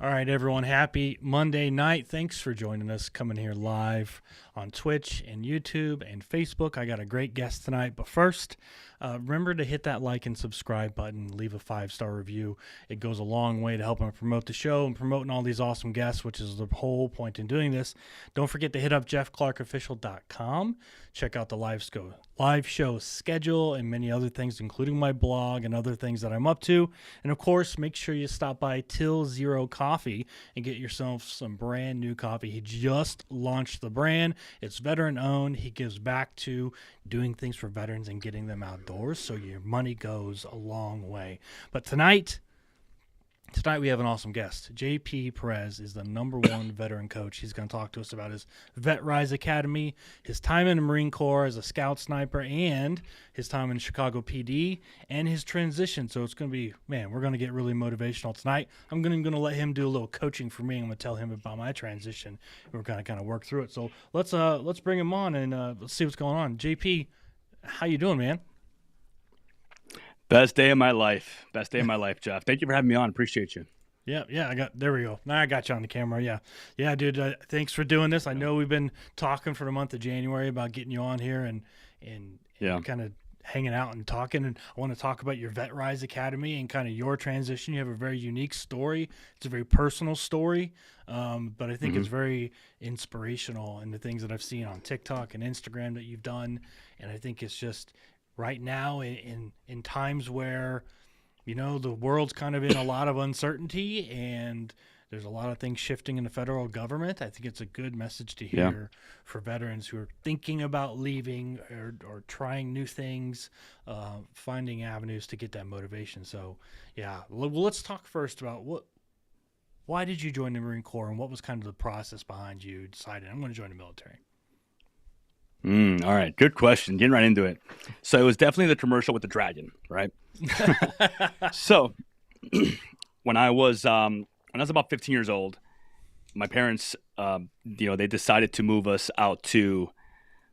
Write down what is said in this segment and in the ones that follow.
All right, everyone. Happy Monday night. Thanks for joining us, coming here live on Twitch and YouTube and Facebook. I got a great guest tonight. But first, remember to hit that like and subscribe button. Leave a 5-star review. It goes a long way to helping promote the show and promoting all these awesome guests, which is the whole point in doing this. Don't forget to hit up jeffclarkofficial.com. Check out the live show schedule and many other things, including my blog and other things that I'm up to. And of course, make sure you stop by Till Zero Coffee and get yourself some brand new coffee. He just launched the brand. It's veteran owned. He gives back to doing things for veterans and getting them outdoors, so your money goes a long way. But tonight we have an awesome guest. JP Perez is the #1 veteran coach. He's going to talk to us about his VetRise Academy, his time in the Marine Corps as a scout sniper, and his time in Chicago PD, and his transition. So it's going to be, man, we're going to get really motivational tonight. I'm going to let him do a little coaching for me. I'm going to tell him about my transition. We're going to kind of work through it. So let's bring him on and let's see what's going on. JP, how you doing, man? Best day of my life, Jeff. Thank you for having me on. Appreciate you. Yeah. There we go. Now I got you on the camera. Yeah, dude. Thanks for doing this. I know we've been talking for the month of January about getting you on here and kind of hanging out and talking. And I want to talk about your VetRise Academy and kind of your transition. You have a very unique story. It's a very personal story, but I think it's very inspirational in the things that I've seen on TikTok and Instagram that you've done. And I think it's just right now in times where, you know, the world's kind of in a lot of uncertainty and there's a lot of things shifting in the federal government. I think it's a good message to hear for veterans who are thinking about leaving or trying new things, finding avenues to get that motivation. So, yeah, well, let's talk first about why did you join the Marine Corps and what was kind of the process behind you deciding I'm going to join the military? All right. Good question. Getting right into it. So it was definitely the commercial with the dragon, right? So when I was about 15 years old, my parents, they decided to move us out to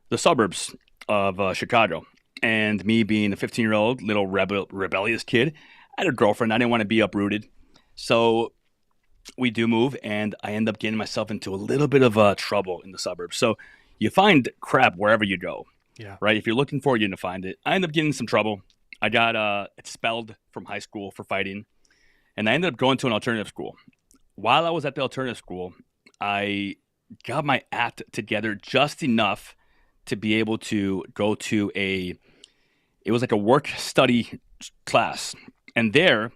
the suburbs of Chicago. And me being a 15-year-old little rebellious kid, I had a girlfriend. I didn't want to be uprooted. So we do move, and I end up getting myself into a little bit of trouble in the suburbs. So you find crap wherever you go, right? If you're looking for it, you're going to find it. I ended up getting in some trouble. I got expelled from high school for fighting, and I ended up going to an alternative school. While I was at the alternative school, I got my act together just enough to be able to go to it was like a work-study class. And there,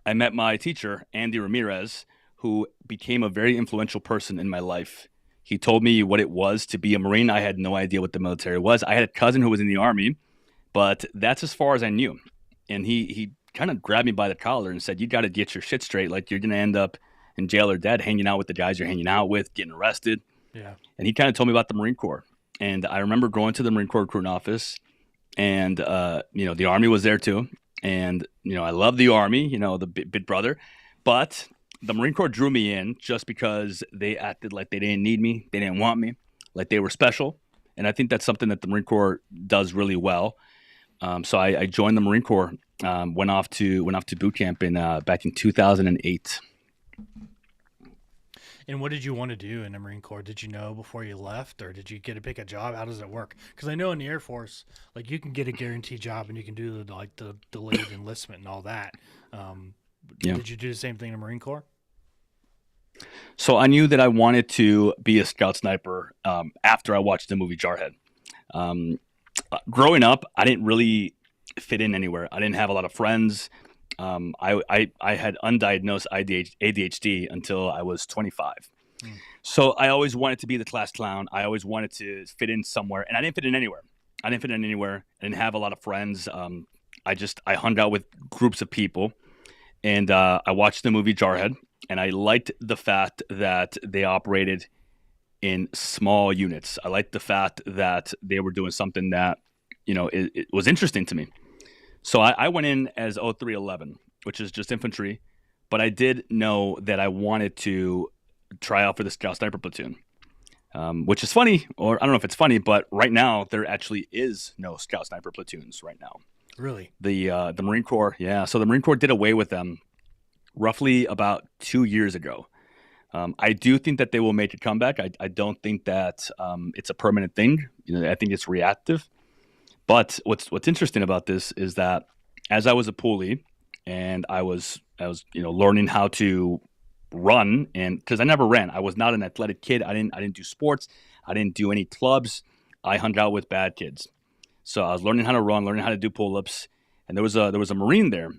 I met my teacher, Andy Ramirez, who became a very influential person in my life. He told me what it was to be a Marine. I had no idea what the military was. I had a cousin who was in the Army, but that's as far as I knew. And he kind of grabbed me by the collar and said, you got to get your shit straight. Like, you're going to end up in jail or dead, hanging out with the guys you're hanging out with, getting arrested. Yeah. And he kind of told me about the Marine Corps. And I remember going to the Marine Corps recruiting office, and, the Army was there too. And, I love the Army, the big brother. But the Marine Corps drew me in just because they acted like they didn't need me. They didn't want me, like they were special. And I think that's something that the Marine Corps does really well. So I joined the Marine Corps, went off to boot camp back in 2008. And what did you want to do in the Marine Corps? Did you know before you left, or did you get to pick a job? How does it work? Because I know in the Air Force, like, you can get a guaranteed job and you can do the delayed enlistment and all that. Did you do the same thing in the Marine Corps? So I knew that I wanted to be a scout sniper after I watched the movie Jarhead. Growing up, I didn't really fit in anywhere. I didn't have a lot of friends. I had undiagnosed ADHD until I was 25. So I always wanted to be the class clown. I always wanted to fit in somewhere, and I didn't fit in anywhere. I didn't have a lot of friends. I hung out with groups of people, and I watched the movie Jarhead, and I liked the fact that they operated in small units. I liked the fact that they were doing something that, it was interesting to me. So I went in as 0311, which is just infantry, but I did know that I wanted to try out for the Scout Sniper platoon, which is funny, or I don't know if it's funny, but right now there actually is no Scout Sniper platoons right now. Really? The Marine Corps, yeah. So the Marine Corps did away with them roughly about 2 years ago. I do think that they will make a comeback. I don't think that it's a permanent thing. I think it's reactive. But what's interesting about this is that as I was a poolie and I was learning how to run, and because I never ran, I was not an athletic kid. I didn't do sports. I didn't do any clubs. I hung out with bad kids. So I was learning how to run, learning how to do pull-ups, and there was a Marine there,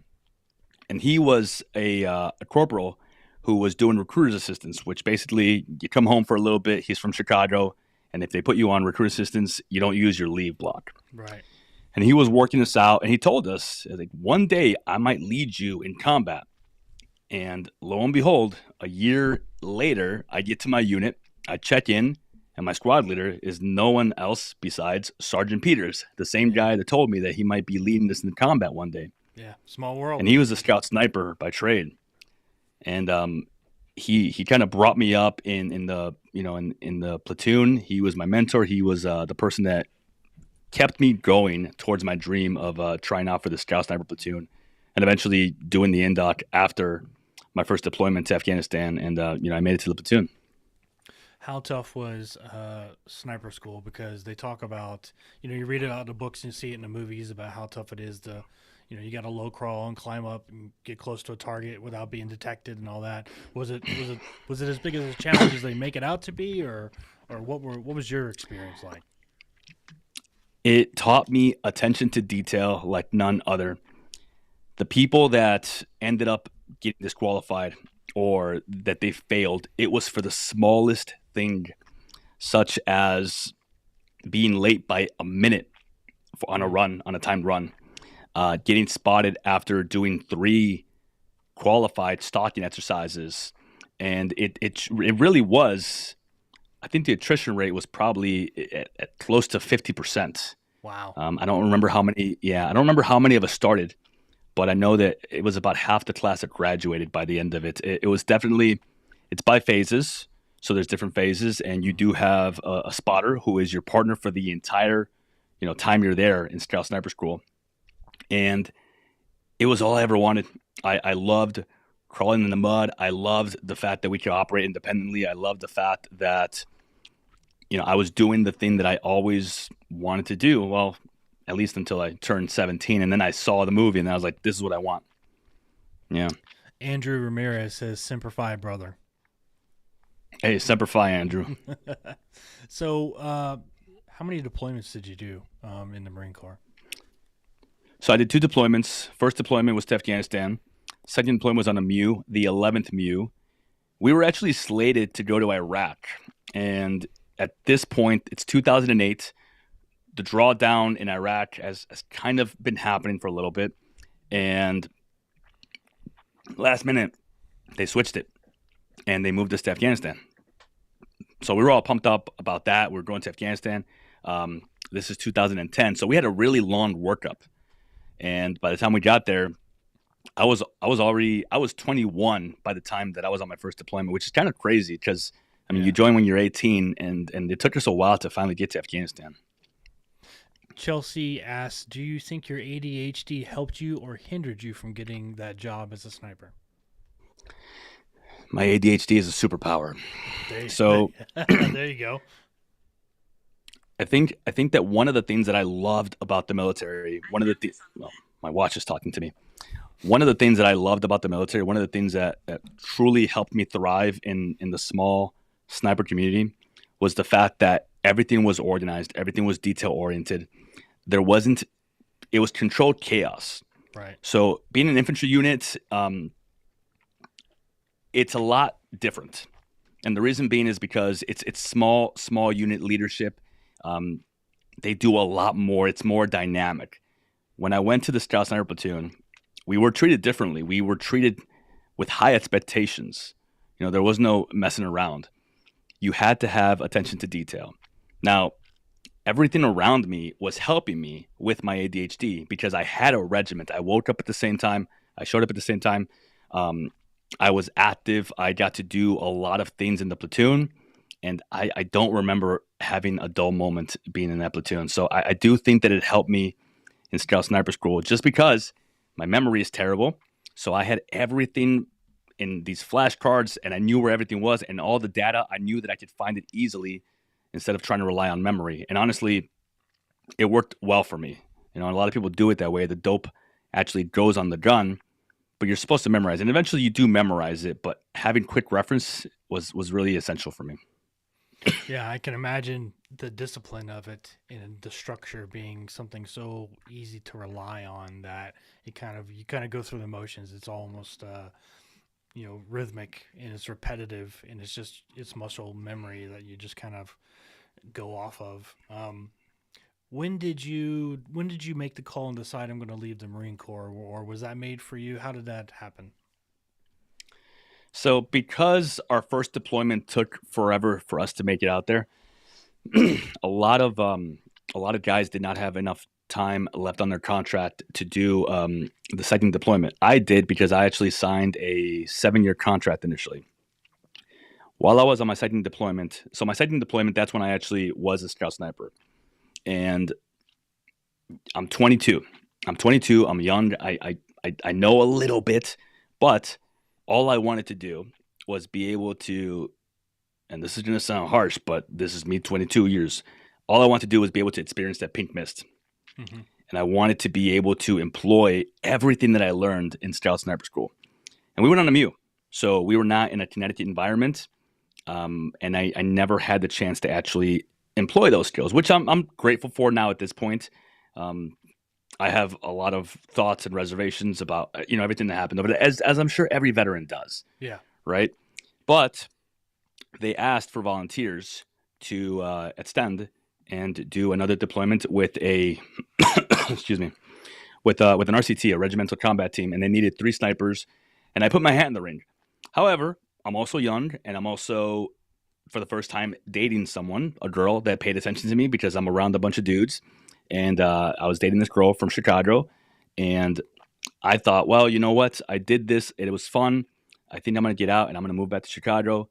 and he was a corporal who was doing recruiter's assistance, which basically you come home for a little bit. He's from Chicago, and if they put you on recruiter assistance, you don't use your leave block. Right. And he was working us out, and he told us, like, one day I might lead you in combat. And lo and behold, a year later, I get to my unit, I check in, and my squad leader is no one else besides Sergeant Peters, the same guy that told me that he might be leading us in combat one day. Yeah, small world. And he was a scout sniper by trade. And he kind of brought me up in the platoon. He was my mentor. He was the person that kept me going towards my dream of trying out for the scout sniper platoon, and eventually doing the indoc after my first deployment to Afghanistan. And I made it to the platoon. How tough was sniper school? Because they talk about, you read it out in the books and see it in the movies about how tough it is to, you got to low crawl and climb up and get close to a target without being detected and all that. Was it as big as a challenge as they make it out to be, or what was your experience like? It taught me attention to detail like none other. The people that ended up getting disqualified or that they failed, it was for the smallest thing, such as being late by a minute on a timed run, getting spotted after doing 3 qualified stalking exercises. And it really was, I think the attrition rate was probably at close to 50%. Wow. I don't remember how many of us started, but I know that it was about half the class that graduated by the end of it. It was definitely, it's by phases. So there's different phases, and you do have a spotter who is your partner for the entire, time you're there in Scout Sniper School. And it was all I ever wanted. I loved crawling in the mud. I loved the fact that we could operate independently. I loved the fact that, I was doing the thing that I always wanted to do. Well, at least until I turned 17. And then I saw the movie and I was like, this is what I want. Yeah. Andrew Ramirez says, Semper Fi, brother. Hey, Semper Fi, Andrew. So how many deployments did you do in the Marine Corps? So I did 2 deployments. First deployment was to Afghanistan. Second deployment was on a MEU, the 11th MEU. We were actually slated to go to Iraq. And at this point, it's 2008. The drawdown in Iraq has kind of been happening for a little bit. And last minute, they switched it. And they moved us to Afghanistan. So we were all pumped up about that. We were going to Afghanistan. This is 2010. So we had a really long workup. And by the time we got there, I was 21 by the time that I was on my first deployment, which is kind of crazy because, you join when you're 18, and it took us a while to finally get to Afghanistan. Chelsea asks, do you think your ADHD helped you or hindered you from getting that job as a sniper? My ADHD is a superpower. There you go. I think that one of the things that I loved about the military, my watch is talking to me. One of the things that I loved about the military, one of the things that truly helped me thrive in the small sniper community was the fact that everything was organized, everything was detail oriented. It was controlled chaos. Right. So being an infantry unit, it's a lot different. And the reason being is because it's small unit leadership. They do a lot more. It's more dynamic. When I went to the Scout Sniper platoon, we were treated differently. We were treated with high expectations. There was no messing around. You had to have attention to detail. Now, everything around me was helping me with my ADHD because I had a regiment. I woke up at the same time. I showed up at the same time. I was active. I got to do a lot of things in the platoon. And I don't remember having a dull moment being in that platoon. So I do think that it helped me in Scout Sniper School just because my memory is terrible. So I had everything in these flashcards, and I knew where everything was, and all the data, I knew that I could find it easily instead of trying to rely on memory. And honestly, it worked well for me. A lot of people do it that way. The dope actually goes on the gun, but you're supposed to memorize it. And eventually you do memorize it, but having quick reference was really essential for me. Yeah, I can imagine the discipline of it and the structure being something so easy to rely on that you kind of go through the motions. It's almost rhythmic, and it's repetitive, and it's muscle memory that you just kind of go off of. When did you make the call and decide I'm going to leave the Marine Corps, or was that made for you? How did that happen? So because our first deployment took forever for us to make it out there, a lot of guys did not have enough time left on their contract to do the second deployment. I did, because I actually signed a 7-year contract initially. While I was on my second deployment, that's when I actually was a scout sniper. And I'm 22. I'm young. I know a little bit, but all I wanted to do was be able to, and this is going to sound harsh, but this is me 22 years. All I wanted to do was be able to experience that pink mist. Mm-hmm. And I wanted to be able to employ everything that I learned in Scout Sniper School. And we went on a MU. So we were not in a Connecticut environment. And I never had the chance to actually employ those skills, which I'm grateful for now at this point. I have a lot of thoughts and reservations about everything that happened over there, as I'm sure every veteran does. Yeah. Right. But they asked for volunteers to extend and do another deployment with a with an RCT, a regimental combat team, and they needed 3 snipers, and I put my hat in the ring. However, I'm also young, and I'm also, for the first time, dating someone, a girl that paid attention to me because I'm around a bunch of dudes. And I was dating this girl from Chicago, and I thought, well, you know what? I did this. It was fun. I think I'm going to get out, and I'm going to move back to Chicago,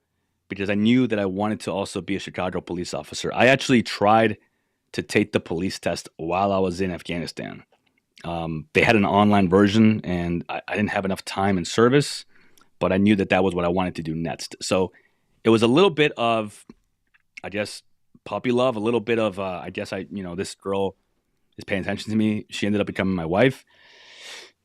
because I knew that I wanted to also be a Chicago police officer. I actually tried to take the police test while I was in Afghanistan. They had an online version, and I didn't have enough time in service, but I knew that was what I wanted to do next. So it was a little bit of, I guess, puppy love, a little bit of, this girl is paying attention to me. She ended up becoming my wife.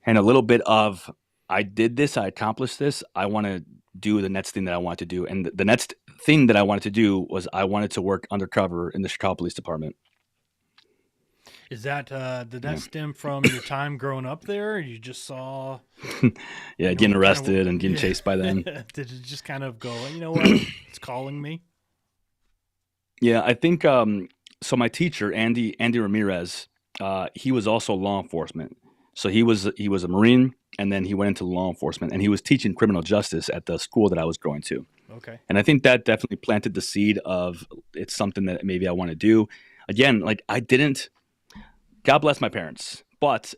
And a little bit of, I did this, I accomplished this. I want to do the next thing that I wanted to do. And the next thing that I wanted to do was I wanted to work undercover in the Chicago Police Department. Is that, did that stem from your time growing up there? Or you just saw... getting arrested and getting chased by them. Did it just kind of go, you know what, it's calling me? Yeah, I think, so my teacher, Andy Ramirez, he was also law enforcement. So he was a Marine, and then he went into law enforcement, and he was teaching criminal justice at the school that I was going to. Okay. And I think that definitely planted the seed of, it's something that maybe I want to do. Again, God bless my parents, but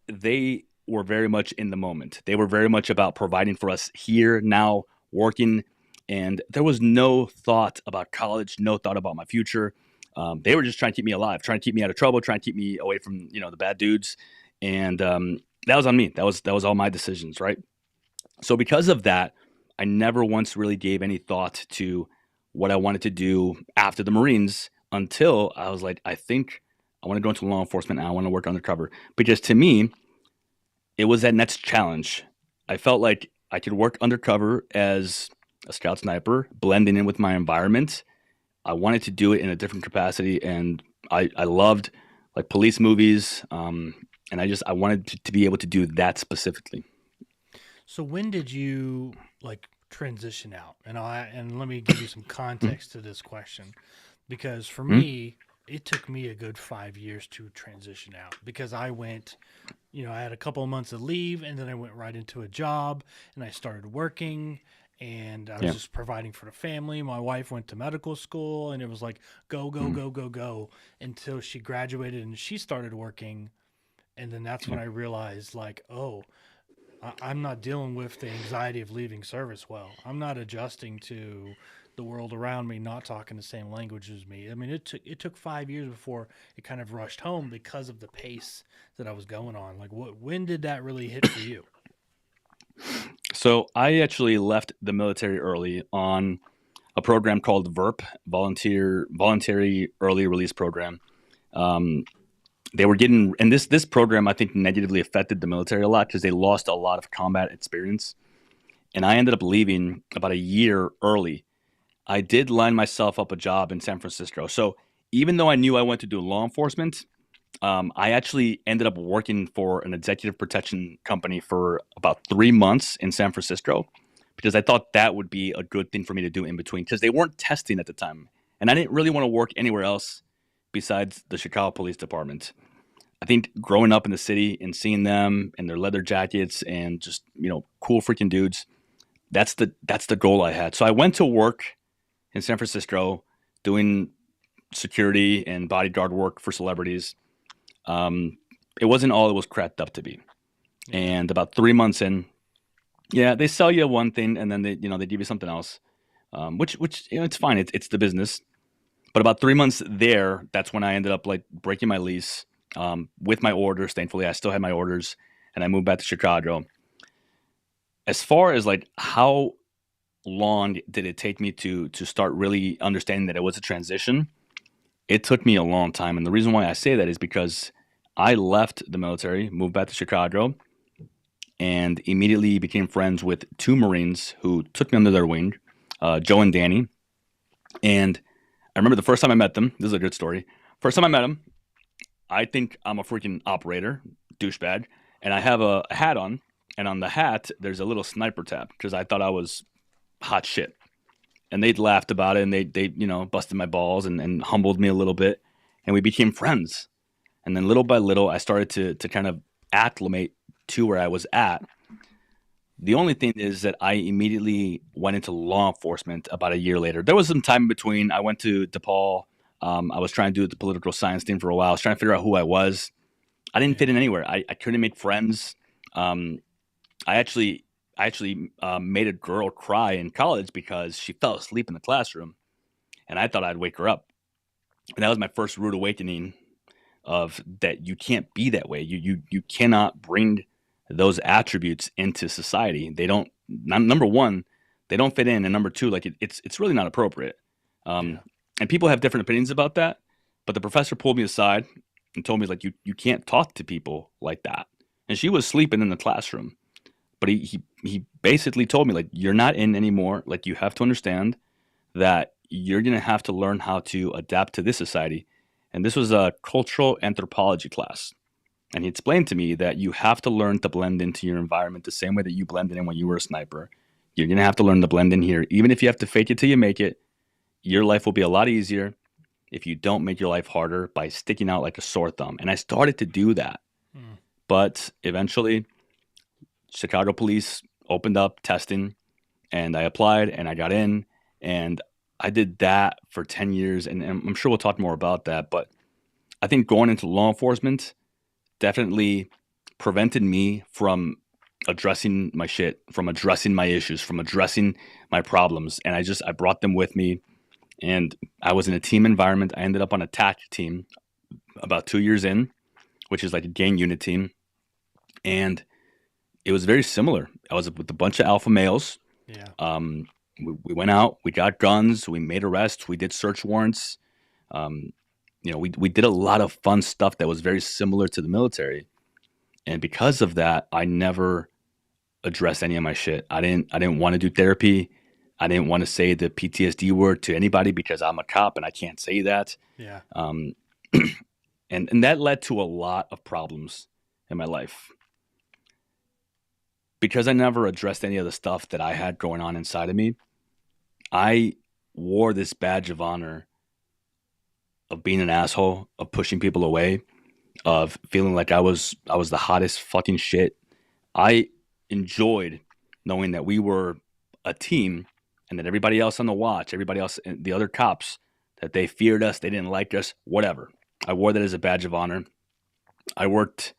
they were very much in the moment. They were very much about providing for us here, now, working, and there was no thought about college, no thought about my future. They were just trying to keep me alive, trying to keep me out of trouble, trying to keep me away from, the bad dudes. And that was on me. That was all my decisions, right? So because of that, I never once really gave any thought to what I wanted to do after the Marines, until I was like, I think I want to go into law enforcement and I want to work undercover. Because to me, it was that next challenge. I felt like I could work undercover as a scout sniper, blending in with my environment. I wanted to do it in a different capacity, and I loved police movies, and I wanted to be able to do that specifically. So when did you transition out? And let me give you some context to this question, because for me, it took me a good 5 years to transition out, because I went, I had a couple of months of leave, and then I went right into a job, and I started working, and I was just providing for the family. My wife went to medical school, and it was go until she graduated and she started working. And then that's when I realized I'm not dealing with the anxiety of leaving service well. I'm not adjusting to the world around me, not talking the same language as me. I mean, it took 5 years before it kind of rushed home because of the pace that I was going on. When did that really hit for you? So I actually left the military early on a program called VERP, Voluntary Early Release Program. Um, they were getting, and this program I think negatively affected the military a lot because they lost a lot of combat experience. And I ended up leaving about a year early. I did line myself up a job in San Francisco. So even though I knew I went to do law enforcement, I actually ended up working for an executive protection company for about 3 months in San Francisco because I thought that would be a good thing for me to do in between because they weren't testing at the time. And I didn't really want to work anywhere else besides the Chicago Police Department. I think growing up in the city and seeing them and their leather jackets and just, cool freaking dudes, that's the goal I had. So I went to work in San Francisco doing security and bodyguard work for celebrities. Um, it wasn't all it was cracked up to be. And about 3 months in, yeah, they sell you one thing and then they give you something else, which it's fine. It's the business. But about 3 months there, that's when I ended up like breaking my lease with my orders. Thankfully, I still had my orders, and I moved back to Chicago. As far as like how long did it take me to start really understanding that it was a transition? It took me a long time, and the reason why I say that is because I left the military, moved back to Chicago, and immediately became friends with two Marines who took me under their wing, Joe and Danny. And I remember the first time I met them. This is a good story. First time I met them, I think I'm a freaking operator, douchebag, and I have a hat on, and on the hat there's a little sniper tab because I thought I was hot shit. And they'd laughed about it, and they busted my balls and humbled me a little bit, and we became friends. And then little by little, I started to kind of acclimate to where I was at. The only thing is that I immediately went into law enforcement about a year later. There was some time in between. I went to DePaul. I was trying to do the political science thing for a while. I was trying to figure out who I was. I didn't fit in anywhere. I couldn't make friends. I actually made a girl cry in college because she fell asleep in the classroom, and I thought I'd wake her up. And that was my first rude awakening of that you can't be that way. You cannot bring those attributes into society. They don't. Number one, they don't fit in, and number two, like it's really not appropriate. And people have different opinions about that. But the professor pulled me aside and told me like you can't talk to people like that. And she was sleeping in the classroom. But he basically told me, like, you're not in anymore. Like, you have to understand that you're going to have to learn how to adapt to this society. And this was a cultural anthropology class. And he explained to me that you have to learn to blend into your environment the same way that you blended in when you were a sniper. You're going to have to learn to blend in here. Even if you have to fake it till you make it, your life will be a lot easier if you don't make your life harder by sticking out like a sore thumb. And I started to do that. But eventually, Chicago police opened up testing, and I applied and I got in, and I did that for 10 years. And I'm sure we'll talk more about that. But I think going into law enforcement definitely prevented me from addressing my shit, from addressing my issues, from addressing my problems. And I brought them with me, and I was in a team environment. I ended up on a TAC team about 2 years in, which is like a gang unit team. And it was very similar. I was with a bunch of alpha males. Yeah. We went out, we got guns, we made arrests, we did search warrants. We did a lot of fun stuff that was very similar to the military. And because of that, I never addressed any of my shit. I didn't want to do therapy. I didn't want to say the PTSD word to anybody because I'm a cop and I can't say that. Yeah. And that led to a lot of problems in my life. Because I never addressed any of the stuff that I had going on inside of me, I wore this badge of honor of being an asshole, of pushing people away, of feeling like I was the hottest fucking shit. I enjoyed knowing that we were a team and that everybody else on the watch, everybody else, the other cops, that they feared us, they didn't like us, whatever. I wore that as a badge of honor. I worked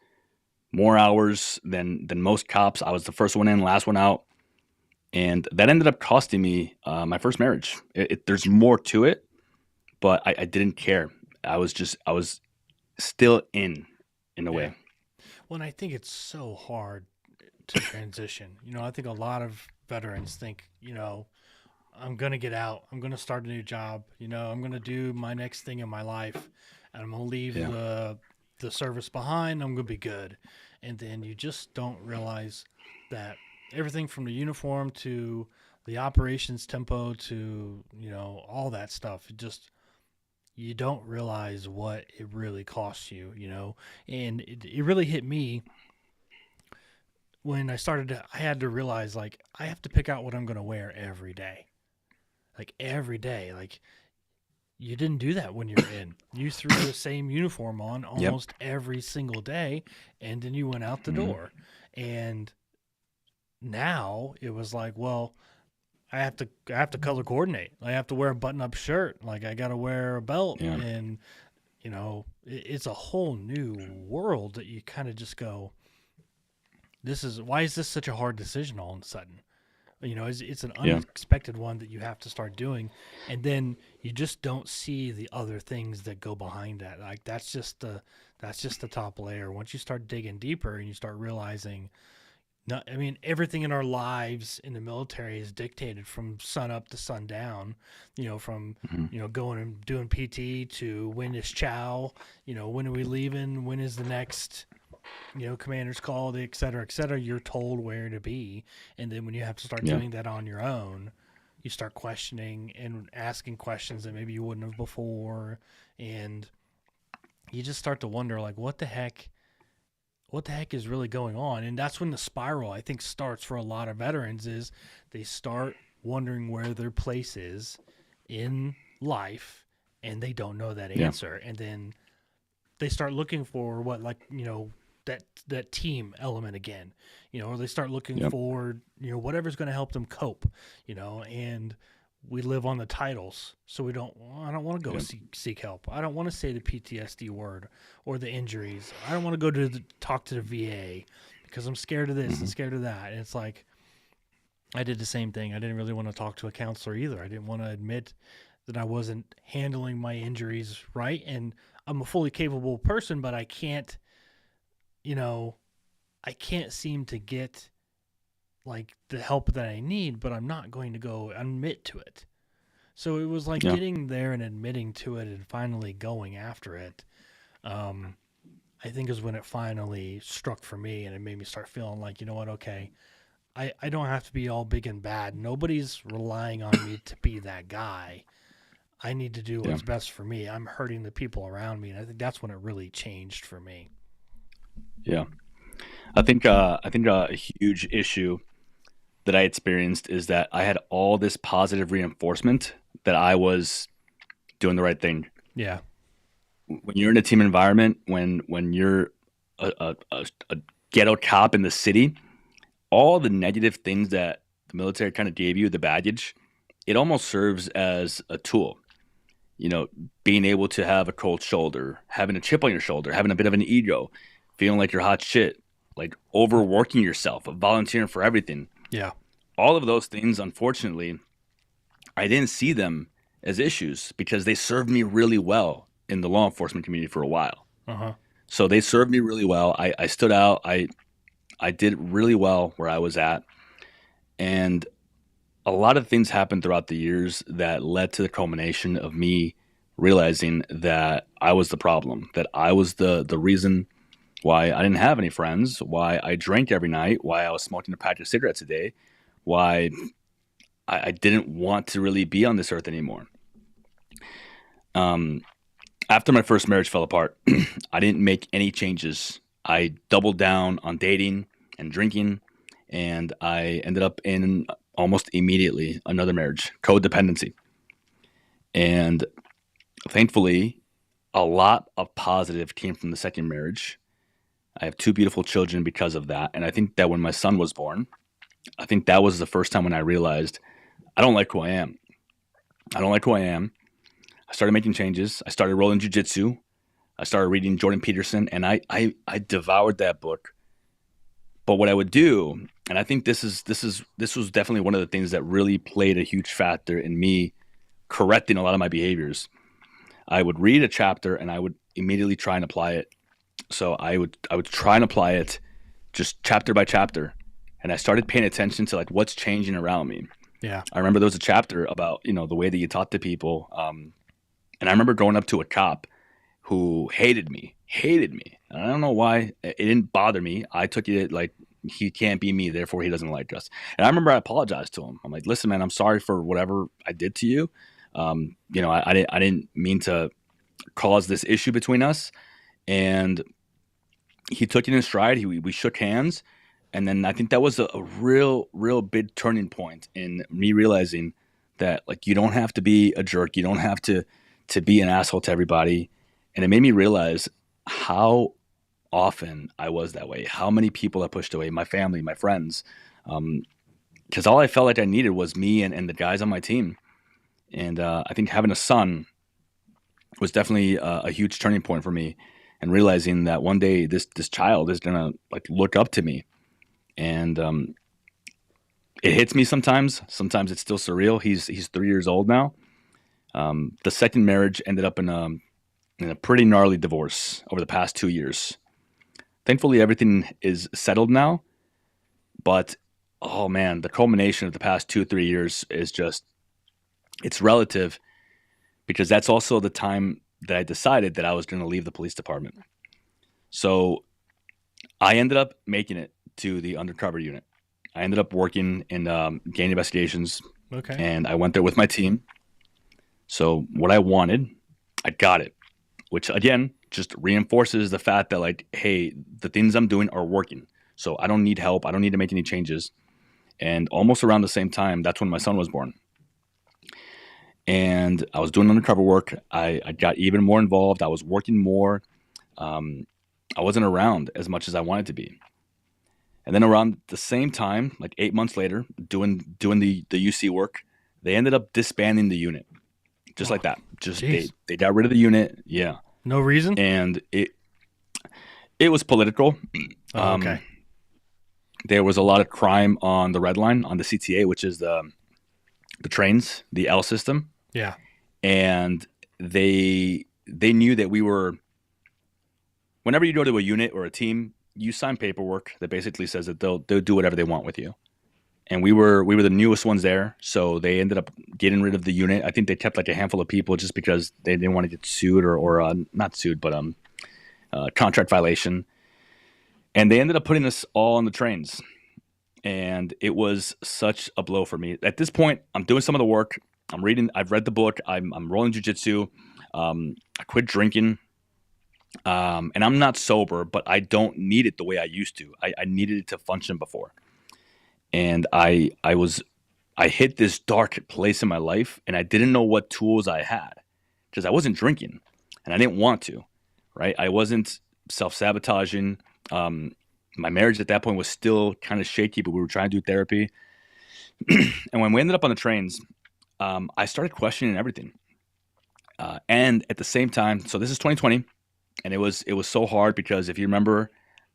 more hours than most cops. I was the first one in, last one out. And that ended up costing me my first marriage. There's more to it, but I didn't care. I was still in a way. Well, and I think it's so hard to transition. I think a lot of veterans think, I'm going to get out. I'm going to start a new job. I'm going to do my next thing in my life, and I'm going to leave the service behind. I'm going to be good. And then you just don't realize that everything from the uniform to the operations tempo to, all that stuff, you don't realize what it really costs you, and it really hit me when I had to realize, like, I have to pick out what I'm going to wear every day. Like, every day. Like, you didn't do that when you're in. You threw the same uniform on almost every single day, and then you went out the door. And now it was like, well, I have to color coordinate. I have to wear a button-up shirt. Like, I got to wear a belt. Yeah. And, it's a whole new world that you kind of just go, why is this such a hard decision all of a sudden? It's an unexpected one that you have to start doing. And then you just don't see the other things that go behind that. Like, that's just the top layer. Once you start digging deeper and you start realizing, everything in our lives in the military is dictated from sun up to sundown, from, going and doing PT to when is chow, when are we leaving? When is the next, commander's called, et cetera, you're told where to be. And then when you have to start doing that on your own, you start questioning and asking questions that maybe you wouldn't have before. And you just start to wonder, like, what the heck is really going on? And that's when the spiral, I think, starts for a lot of veterans, is they start wondering where their place is in life, and they don't know that answer. And then they start looking for that team element again, or they start looking for, whatever's going to help them cope, and we live on the titles. So I don't want to go seek help. I don't want to say the PTSD word or the injuries. I don't want to go talk to the VA because I'm scared of this and scared of that. And it's like, I did the same thing. I didn't really want to talk to a counselor either. I didn't want to admit that I wasn't handling my injuries right. And I'm a fully capable person, but I can't seem to get like the help that I need, but I'm not going to go admit to it. So it was like getting there and admitting to it and finally going after it. I think is when it finally struck for me, and it made me start feeling like, okay, I don't have to be all big and bad. Nobody's relying on me to be that guy. I need to do what's best for me. I'm hurting the people around me. And I think that's when it really changed for me. Yeah. I think a huge issue that I experienced is that I had all this positive reinforcement that I was doing the right thing. Yeah. When you're in a team environment, when you're a ghetto cop in the city, all the negative things that the military kind of gave you, the baggage, it almost serves as a tool. Being able to have a cold shoulder, having a chip on your shoulder, having a bit of an ego, feeling like you're hot shit, like overworking yourself, volunteering for everything. Yeah. All of those things, unfortunately, I didn't see them as issues because they served me really well in the law enforcement community for a while. So they served me really well. I stood out. I did really well where I was at. And a lot of things happened throughout the years that led to the culmination of me realizing that I was the problem, that I was the reason why I didn't have any friends, why I drank every night, why I was smoking a pack of cigarettes a day, why I didn't want to really be on this earth anymore. After my first marriage fell apart, I didn't make any changes. I doubled down on dating and drinking, and I ended up in almost immediately another marriage, codependency. And thankfully, a lot of positive came from the second marriage. I have 2 beautiful children because of that. And I think that when my son was born, I think that was the first time when I realized I don't like who I am. I started making changes. I started rolling jiu-jitsu. I started reading Jordan Peterson, and I devoured that book. But what I would do, and I think this was definitely one of the things that really played a huge factor in me correcting a lot of my behaviors. I would read a chapter and I would immediately try and apply it. So I would try and apply it just chapter by chapter. and I started paying attention to like what's changing around me. Yeah. I remember there was a chapter about, the way that you talk to people. And I remember going up to a cop who hated me. And I don't know why. It didn't bother me. I took it like he can't be me, therefore he doesn't like us. And I remember I apologized to him. I'm like, listen, man, I'm sorry for whatever I did to you. I didn't mean to cause this issue between us. And he took it in stride. We shook hands. And then I think that was a real big turning point in me realizing that like you don't have to be a jerk. You don't have to be an asshole to everybody. And it made me realize how often I was that way, how many people I pushed away, my family, my friends, because all I felt like I needed was me and the guys on my team. And I think having a son was definitely a huge turning point for me, and realizing that one day this child is going to like look up to me. And it hits me sometimes. Sometimes it's still surreal. He's 3 years old now. The second marriage ended up in a pretty gnarly divorce over the past 2 years. Thankfully, everything is settled now. But, oh man, the culmination of the past 2-3 years is just, it's relative, because that's also the time that I decided that I was going to leave the police department. So I ended up making it to the undercover unit. I ended up working in gang investigations. Okay. And I went there with my team. So what I wanted, I got it, which again just reinforces the fact that like, hey, the things I'm doing are working. So I don't need help. I don't need to make any changes. And almost around the same time, that's when my son was born. And I was doing undercover work. I got even more involved. I was working more. I wasn't around as much as I wanted to be. And then around the same time, like 8 months later, doing the UC work, they ended up disbanding the unit. Just like that. Just they got rid of the unit. Yeah. No reason? And it was political. Okay. There was a lot of crime on the Red Line, on the CTA, which is the trains, the L system. Yeah. And they knew that we were, whenever you go to a unit or a team, you sign paperwork that basically says that they'll do whatever they want with you. And we were the newest ones there, so they ended up getting rid of the unit. I think they kept like a handful of people just because they didn't want to get sued or not sued, but contract violation. And they ended up putting us all on the trains. And it was such a blow for me. At this point, I'm doing some of the work. I've read the book. I'm rolling jiu-jitsu. I quit drinking. And I'm not sober, but I don't need it the way I used to. I needed it to function before. And I hit this dark place in my life, and I didn't know what tools I had, because I wasn't drinking and I didn't want to, right? I wasn't self-sabotaging. My marriage at that point was still kind of shaky, but we were trying to do therapy. And when we ended up on the trains, I started questioning everything. And at the same time, so this is 2020, and it was so hard because if you remember,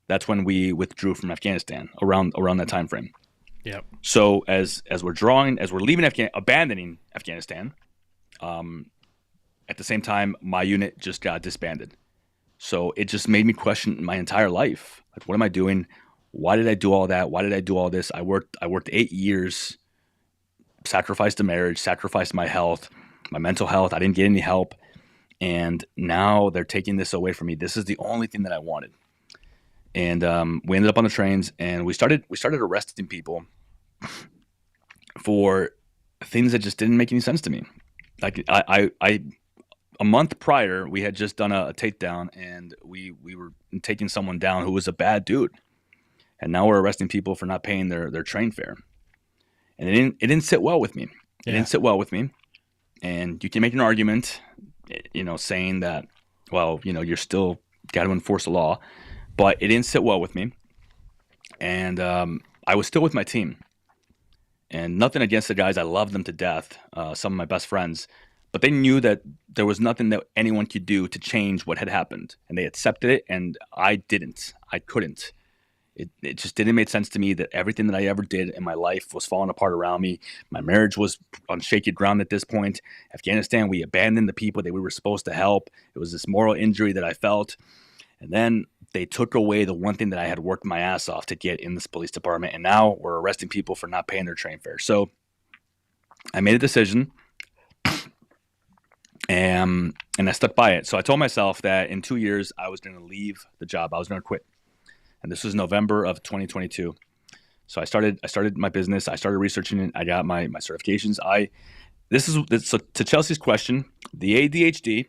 that's when we withdrew from Afghanistan around that time frame. Yep. So as we're leaving abandoning Afghanistan, at the same time, my unit just got disbanded. So it just made me question my entire life. Like, what am I doing? Why did I do all that? Why did I do all this? I worked 8 years, sacrificed the marriage, sacrificed my health, my mental health. I didn't get any help. And now they're taking this away from me. This is the only thing that I wanted. And we ended up on the trains, and we started arresting people for things that just didn't make any sense to me. Like I a month prior, we had just done a takedown, and we were taking someone down who was a bad dude. And now we're arresting people for not paying their train fare. And it didn't sit well with me. It didn't sit well with me. And you can make an argument, saying that, well, you're still got to enforce the law. But it didn't sit well with me. And I was still with my team. And nothing against the guys. I love them to death, some of my best friends. But they knew that there was nothing that anyone could do to change what had happened. And they accepted it, and I didn't. I couldn't. It just didn't make sense to me that everything that I ever did in my life was falling apart around me. My marriage was on shaky ground at this point. Afghanistan, we abandoned the people that we were supposed to help. It was this moral injury that I felt. And then they took away the one thing that I had worked my ass off to get in this police department. And now we're arresting people for not paying their train fare. So I made a decision and I stuck by it. So I told myself that in 2 years, I was going to leave the job. I was going to quit. And this was November of 2022. So I started my business. I started researching it. I got my certifications. So to Chelsea's question, the ADHD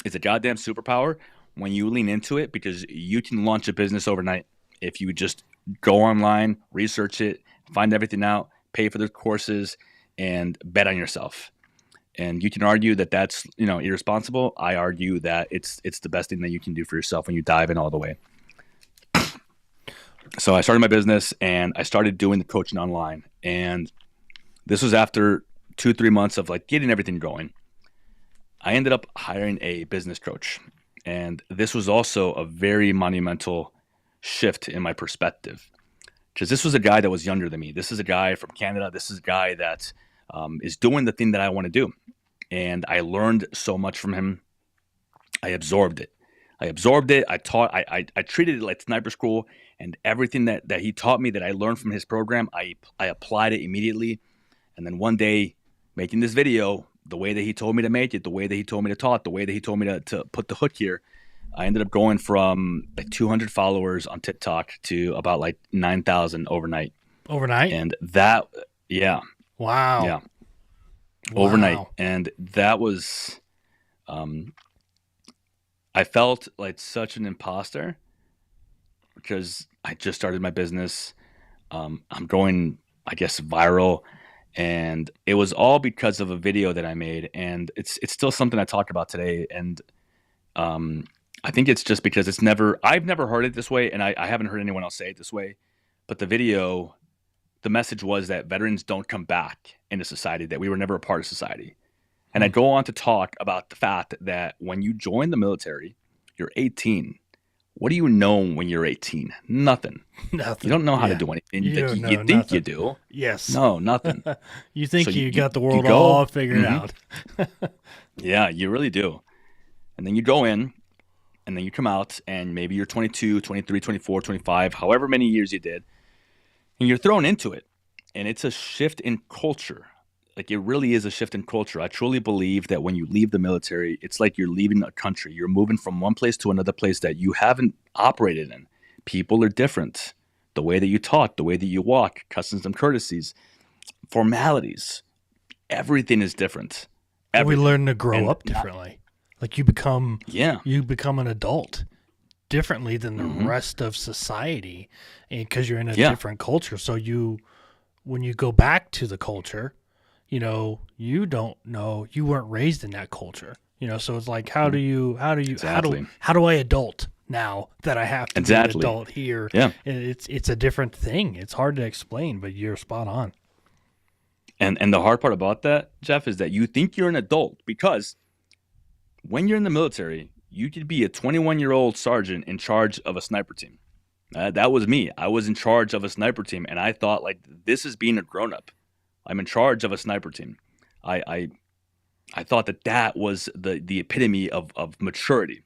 is a goddamn superpower when you lean into it, because you can launch a business overnight if you just go online, research it, find everything out, pay for the courses, and bet on yourself. And you can argue that that's, irresponsible. I argue that it's the best thing that you can do for yourself when you dive in all the way. So I started my business and I started doing the coaching online. And this was after 2-3 months of like getting everything going. I ended up hiring a business coach. And this was also a very monumental shift in my perspective, because this was a guy that was younger than me. This is a guy from Canada. This is a guy that is doing the thing that I want to do. And I learned so much from him. I absorbed it. I treated it like sniper school, and everything that he taught me that I learned from his program, I applied it immediately. And then one day, making this video, the way that he told me to make it, the way that he told me to talk, the way that he told me to put the hook here, I ended up going from like 200 followers on TikTok to about like 9,000 overnight. Overnight? And that, yeah. Wow. Yeah. Overnight. And that was, I felt like such an imposter because I just started my business. I'm going, I guess, viral. And it was all because of a video that I made. And it's still something I talk about today. And I think it's just because I've never heard it this way. And I haven't heard anyone else say it this way. But the message was that veterans don't come back into society, that we were never a part of society. And I go on to talk about the fact that when you join the military, you're 18. What do you know when you're 18? Nothing. Nothing. You don't know how to do anything. You think you do. Yes. No, nothing. You think so you got the world all figured out. Yeah, you really do. And then you go in, and then you come out, and maybe you're 22, 23, 24, 25, however many years you did, and you're thrown into it. And it's a shift in culture. Like, it really is a shift in culture. I truly believe that when you leave the military, it's like you're leaving a country. You're moving from one place to another place that you haven't operated in. People are different. The way that you talk, the way that you walk, customs and courtesies, formalities, everything is different. We learn to grow up differently. Like you become an adult differently than the rest of society, and because you're in a different culture. So when you go back to the culture, you don't know, you weren't raised in that culture, so it's like, how do I adult now that I have to be an adult here? Yeah. It's a different thing. It's hard to explain, but you're spot on. And the hard part about that, Jeff, is that you think you're an adult because when you're in the military, you could be a 21-year-old sergeant in charge of a sniper team. That was me. I was in charge of a sniper team, and I thought, like, this is being a grown-up. I'm in charge of a sniper team. I thought that was the epitome of maturity.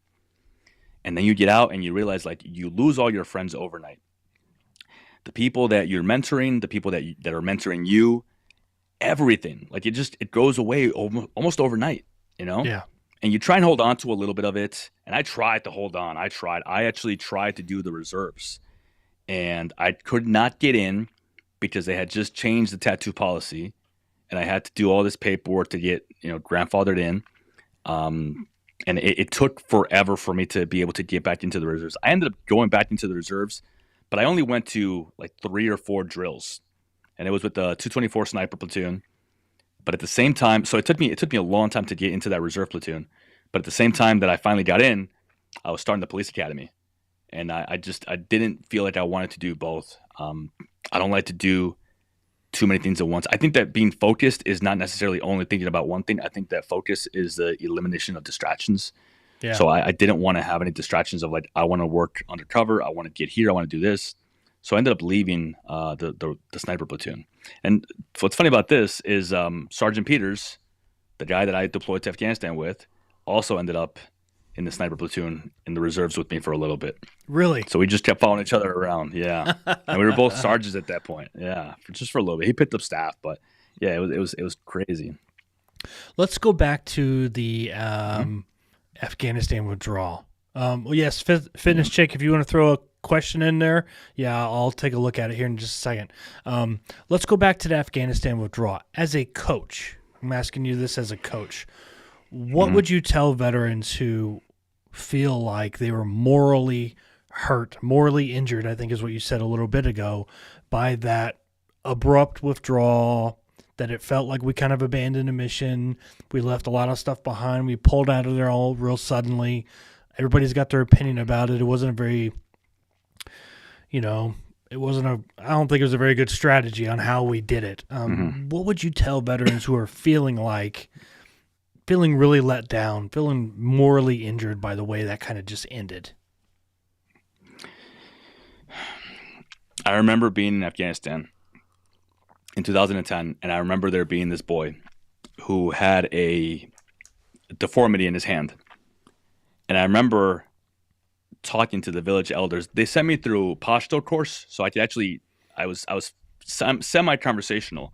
And then you get out and you realize, like, you lose all your friends overnight. The people that you're mentoring, the people that are mentoring you, everything. Like, it goes away almost overnight, Yeah. And you try and hold on to a little bit of it. And I tried to hold on. I actually tried to do the reserves. And I could not get in because they had just changed the tattoo policy. And I had to do all this paperwork to get, grandfathered in. And it took forever for me to be able to get back into the reserves. I ended up going back into the reserves, but I only went to like 3 or 4 drills. And it was with the 224 sniper platoon. But at the same time, so it took me a long time to get into that reserve platoon. But at the same time that I finally got in, I was starting the police academy. And I didn't feel like I wanted to do both. I don't like to do too many things at once. I think that being focused is not necessarily only thinking about one thing. I think that focus is the elimination of distractions. Yeah. So I didn't want to have any distractions of like, I want to work undercover. I want to get here. I want to do this. So I ended up leaving the sniper platoon. And what's funny about this is Sergeant Peters, the guy that I deployed to Afghanistan with, also ended up in the sniper platoon in the reserves with me for a little bit. Really? So we just kept following each other around. Yeah. And we were both sergeants at that point. Yeah. Just for a little bit. He picked up staff, but yeah, it was crazy. Let's go back to the Afghanistan withdrawal. Well, yes, fitness chick, if you want to throw a question in there, yeah, I'll take a look at it here in just a second. Let's go back to the Afghanistan withdrawal. As a coach, I'm asking you this as a coach. What would you tell veterans who feel like they were morally hurt, morally injured, I think is what you said a little bit ago, by that abrupt withdrawal, that it felt like we kind of abandoned a mission, we left a lot of stuff behind, we pulled out of there all real suddenly. Everybody's got their opinion about it. It wasn't a very, I don't think it was a very good strategy on how we did it. What would you tell veterans who are feeling really let down, feeling morally injured by the way that kind of just ended? I remember being in Afghanistan in 2010, and I remember there being this boy who had a deformity in his hand. And I remember talking to the village elders. They sent me through a Pashto course, so I was semi-conversational.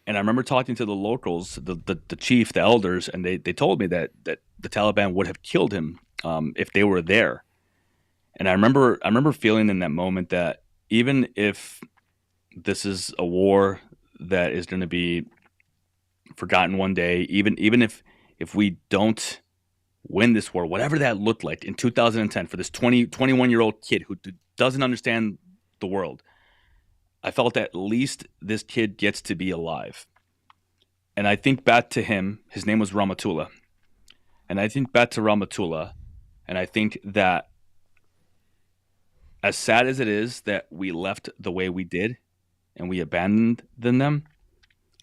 And I remember talking to the locals, the chief, the elders, and they told me that the Taliban would have killed him if they were there. And I remember feeling in that moment that even if this is a war that is going to be forgotten one day, even if we don't win this war, whatever that looked like in 2010 for this 21-year-old kid who doesn't understand the world, I felt at least this kid gets to be alive. And I think back to him, his name was Rahmatullah. And I think back to Rahmatullah, and I think that as sad as it is that we left the way we did and we abandoned them,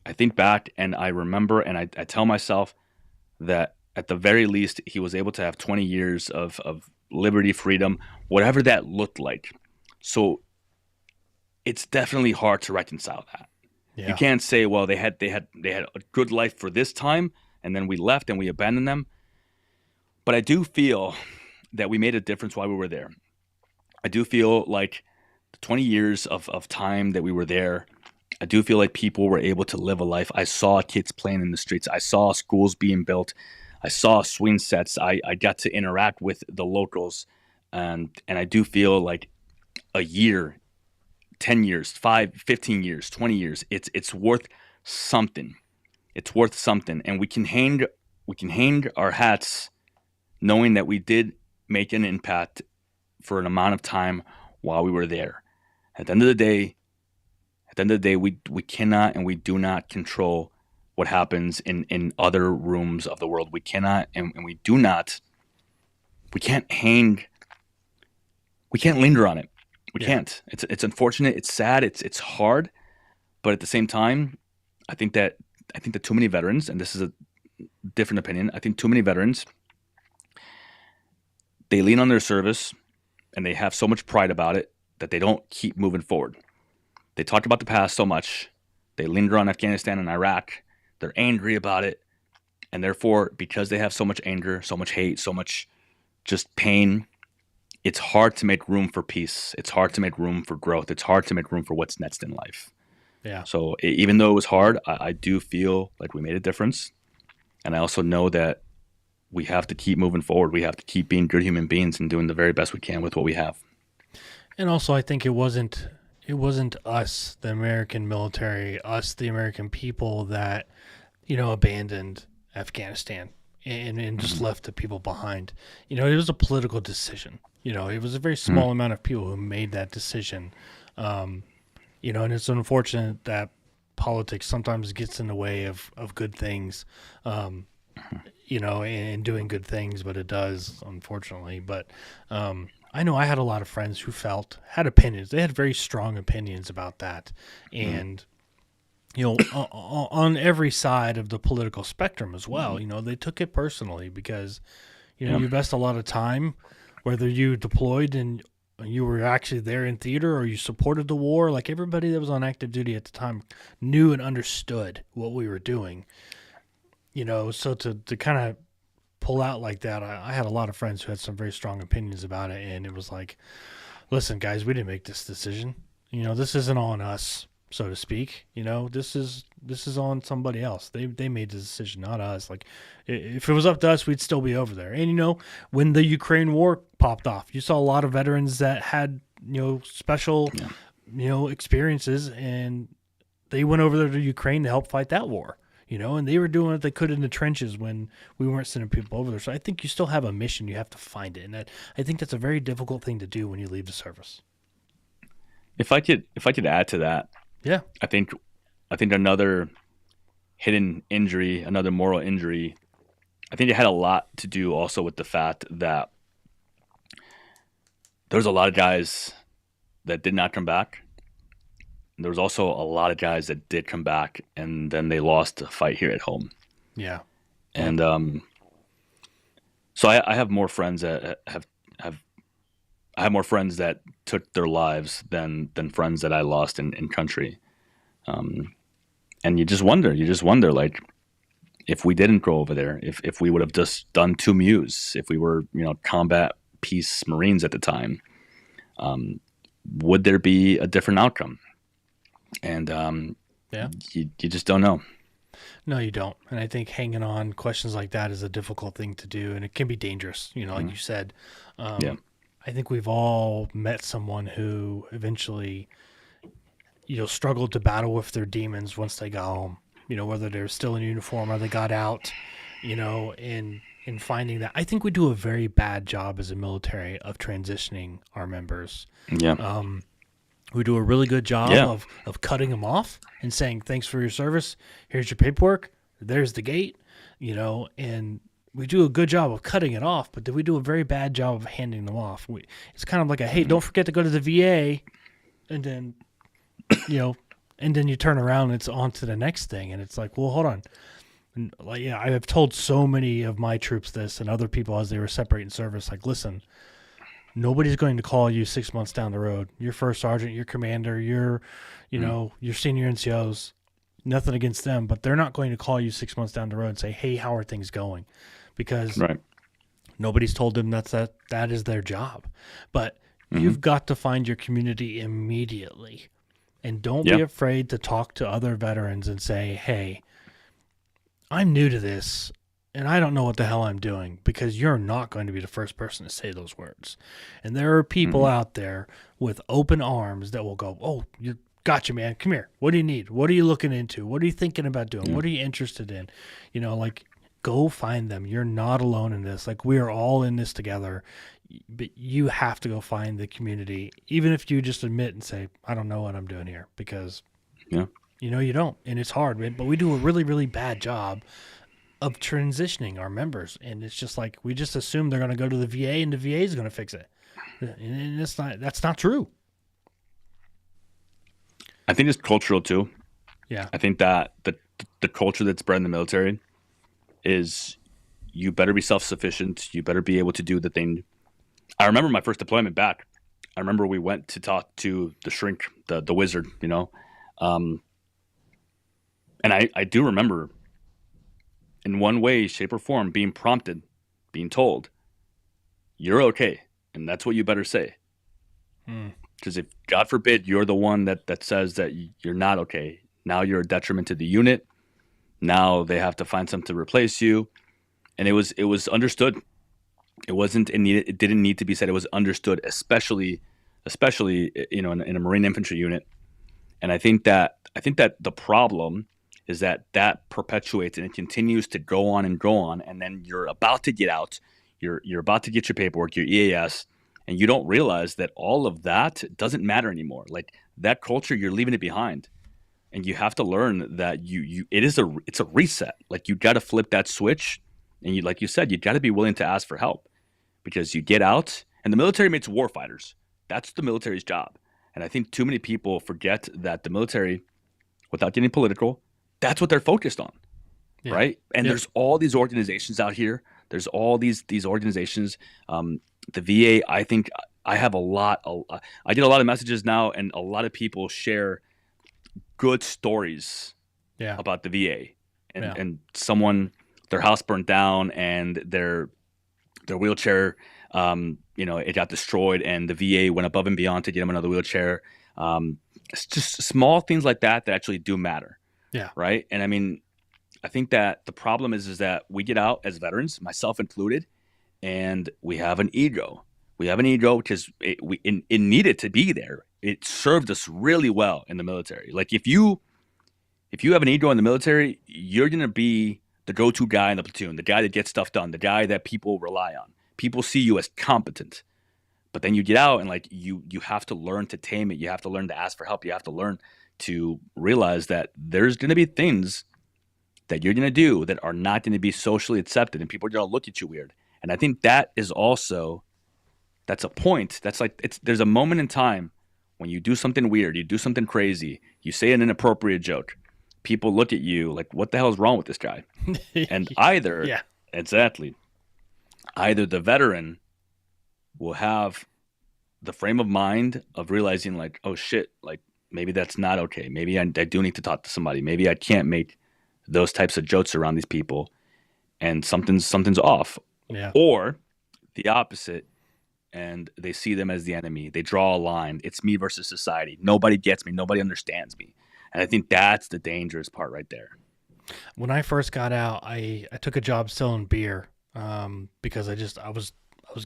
I think back and I remember and I tell myself that at the very least he was able to have 20 years of liberty, freedom, whatever that looked like. So it's definitely hard to reconcile that. Yeah. You can't say, well, they had a good life for this time and then we left and we abandoned them. But I do feel that we made a difference while we were there. I do feel like the 20 years of time that we were there, I do feel like people were able to live a life. I saw kids playing in the streets. I saw schools being built. I saw swing sets. I got to interact with the locals. And I do feel like a year, 10 years, 5, 15 years, 20 years, it's worth something. It's worth something. And we can hang our hats knowing that we did make an impact for an amount of time while we were there. At the end of the day, we cannot and we do not control what happens in other rooms of the world. We cannot and we do not. We can't linger on it. We can't. It's unfortunate. It's sad. It's hard. But at the same time, I think that too many veterans, and this is a different opinion, I think too many veterans, they lean on their service and they have so much pride about it that they don't keep moving forward. They talk about the past so much. They linger on Afghanistan and Iraq. They're angry about it. And therefore, because they have so much anger, so much hate, so much just pain, it's hard to make room for peace. It's hard to make room for growth. It's hard to make room for what's next in life. Yeah. So even though it was hard, I do feel like we made a difference. And I also know that we have to keep moving forward. We have to keep being good human beings and doing the very best we can with what we have. And also, I think it wasn't us, the American military, us, the American people that, abandoned Afghanistan and just left the people behind. It was a political decision. It was a very small amount of people who made that decision. And it's unfortunate that politics sometimes gets in the way of good things, and doing good things, but it does, unfortunately. But I know I had a lot of friends who had opinions. They had very strong opinions about that. And, on every side of the political spectrum as well, they took it personally because, you invest a lot of time, whether you deployed and you were actually there in theater or you supported the war. Like everybody that was on active duty at the time knew and understood what we were doing. So to kind of pull out like that, I had a lot of friends who had some very strong opinions about it, and it was like, listen, guys, we didn't make this decision. This isn't on us, so to speak. This is on somebody else. They made the decision, not us. Like, if it was up to us, we'd still be over there. And when the Ukraine war popped off, you saw a lot of veterans that had special experiences, and they went over there to Ukraine to help fight that war. And they were doing what they could in the trenches when we weren't sending people over there. So I think you still have a mission. You have to find it, and I think that's a very difficult thing to do when you leave the service. If I could add to that, yeah, I think another hidden injury, another moral injury, I think it had a lot to do also with the fact that there's a lot of guys that did not come back. There was also a lot of guys that did come back, and then they lost the fight here at home. Yeah, and so I have more friends that I have more friends that took their lives than friends that I lost in country. And you just wonder, like, if we didn't go over there, if we would have just done 2 MUs, if we were, combat peace Marines at the time, would there be a different outcome? And you just don't know. No, you don't. And I think hanging on questions like that is a difficult thing to do, and it can be dangerous, like you said. I think we've all met someone who eventually, struggled to battle with their demons once they got home, whether they're still in uniform or they got out, in finding that. I think we do a very bad job as a military of transitioning our members. Yeah. We do a really good job of cutting them off and saying, thanks for your service. Here's your paperwork. There's the gate, and we do a good job of cutting it off, but we do a very bad job of handing them off. It's kind of like hey, don't forget to go to the VA, and then, and then you turn around and it's on to the next thing. And it's like, well, hold on. And I have told so many of my troops this and other people as they were separating service, like, listen, nobody's going to call you 6 months down the road. Your first sergeant, your commander, your senior NCOs, nothing against them, but they're not going to call you 6 months down the road and say, hey, how are things going? Because nobody's told them that is their job. But you've got to find your community immediately. And don't be afraid to talk to other veterans and say, hey, I'm new to this, and I don't know what the hell I'm doing, because you're not going to be the first person to say those words. And there are people out there with open arms that will go, oh, you gotcha, man. Come here. What do you need? What are you looking into? What are you thinking about doing? What are you interested in? Go find them. You're not alone in this. Like, we are all in this together, but you have to go find the community, even if you just admit and say, I don't know what I'm doing here, because you don't, and it's hard, man. But we do a really, really bad job of transitioning our members, and it's just like we just assume they're going to go to the VA and the VA is going to fix it, and that's not true. I think it's cultural too. Yeah, I think that the culture that's bred in the military is you better be self-sufficient. You better be able to do the thing. I remember my first deployment back. I remember we went to talk to the shrink, the wizard, and I do remember in one way, shape, or form being prompted, being told, you're okay, and that's what you better say. Because if, God forbid, you're the one that says that you're not okay, now you're a detriment to the unit. Now they have to find something to replace you. And it was understood. It didn't need to be said. It was understood, especially in a Marine infantry unit. And I think that the problem is that perpetuates and it continues to go on, and then you're about to get out, you're about to get your paperwork, your EAS, and you don't realize that all of that doesn't matter anymore. Like, that culture, you're leaving it behind, and you have to learn that it's a reset. Like, you got to flip that switch, and like you said, you got to be willing to ask for help, because you get out, and the military makes war fighters. That's the military's job, and I think too many people forget that the military, without getting political, that's what they're focused on, right? And there's all these organizations out here. There's all these organizations. The VA, I think I get a lot of messages now, and a lot of people share good stories about the VA. And someone their house burned down and their wheelchair, it got destroyed, and the VA went above and beyond to get them another wheelchair. It's just small things like that actually do matter. Yeah. Right. And I mean, I think that the problem is that we get out as veterans, myself included, and we have an ego. We have an ego because it needed to be there. It served us really well in the military. Like if you have an ego in the military, you're going to be the go-to guy in the platoon, the guy that gets stuff done, the guy that people rely on. People see you as competent. But then you get out and like you have to learn to tame it. You have to learn to ask for help. You have to learn to realize that there's going to be things that you're going to do that are not going to be socially accepted, and people are going to look at you weird. And I think that is also, that's a point. That's like, there's a moment in time when you do something weird, you do something crazy, you say an inappropriate joke. People look at you like, what the hell is wrong with this guy? And either the veteran will have the frame of mind of realizing like, oh shit, like maybe that's not okay. Maybe I do need to talk to somebody. Maybe I can't make those types of jokes around these people, and something's off. Yeah. Or the opposite, and they see them as the enemy. They draw a line. It's me versus society. Nobody gets me. Nobody understands me. And I think that's the dangerous part right there. When I first got out, I took a job selling beer because I was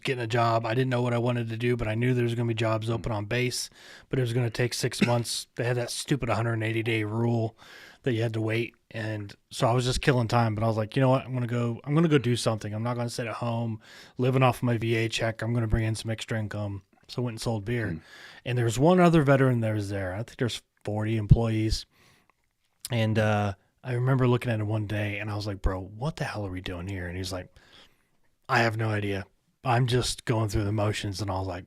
getting a job. I didn't know what I wanted to do, but I knew there was going to be jobs open on base, but it was going to take 6 months. They had that stupid 180-day rule that you had to wait. And so I was just killing time, but I was like, you know what? I'm going to go do something. I'm not going to sit at home living off of my VA check. I'm going to bring in some extra income. So I went and sold beer. And there's one other veteran that was there. I think there's 40 employees. And I remember looking at him one day and I was like, bro, what the hell are we doing here? And he's like, I have no idea. I'm just going through the motions. And I was like,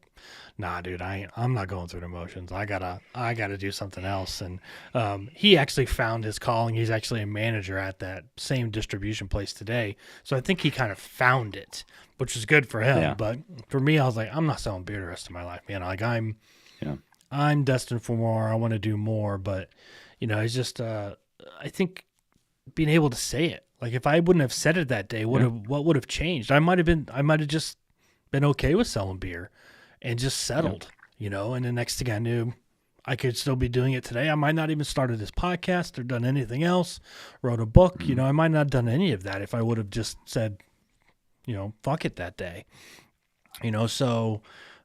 nah, dude, I'm not going through the motions. I gotta do something else. And he actually found his calling. He's actually a manager at that same distribution place today. So I think he kind of found it, which is good for him. Yeah. But for me, I was like, I'm not selling beer the rest of my life, man. Like I'm destined for more. I want to do more. But it's just I think being able to say it. Like if I wouldn't have said it that day, what would have changed? I might have just been okay with selling beer and just settled, and the next thing I knew, I could still be doing it today. I might not even started this podcast or done anything else, wrote a book. Mm-hmm. I might not have done any of that if I would have just said, fuck it that day. So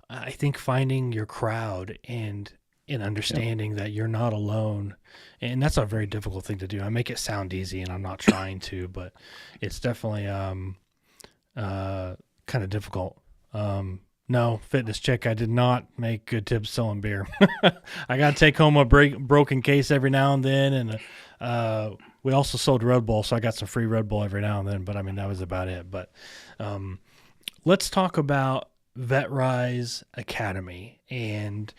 I think finding your crowd and understanding that you're not alone, and that's a very difficult thing to do. I make it sound easy, and I'm not trying to, but it's definitely kind of difficult. No, fitness check. I did not make good tips selling beer. I got to take home a broken case every now and then, and we also sold Red Bull, so I got some free Red Bull every now and then. But I mean, that was about it. But let's talk about VetRise Academy, and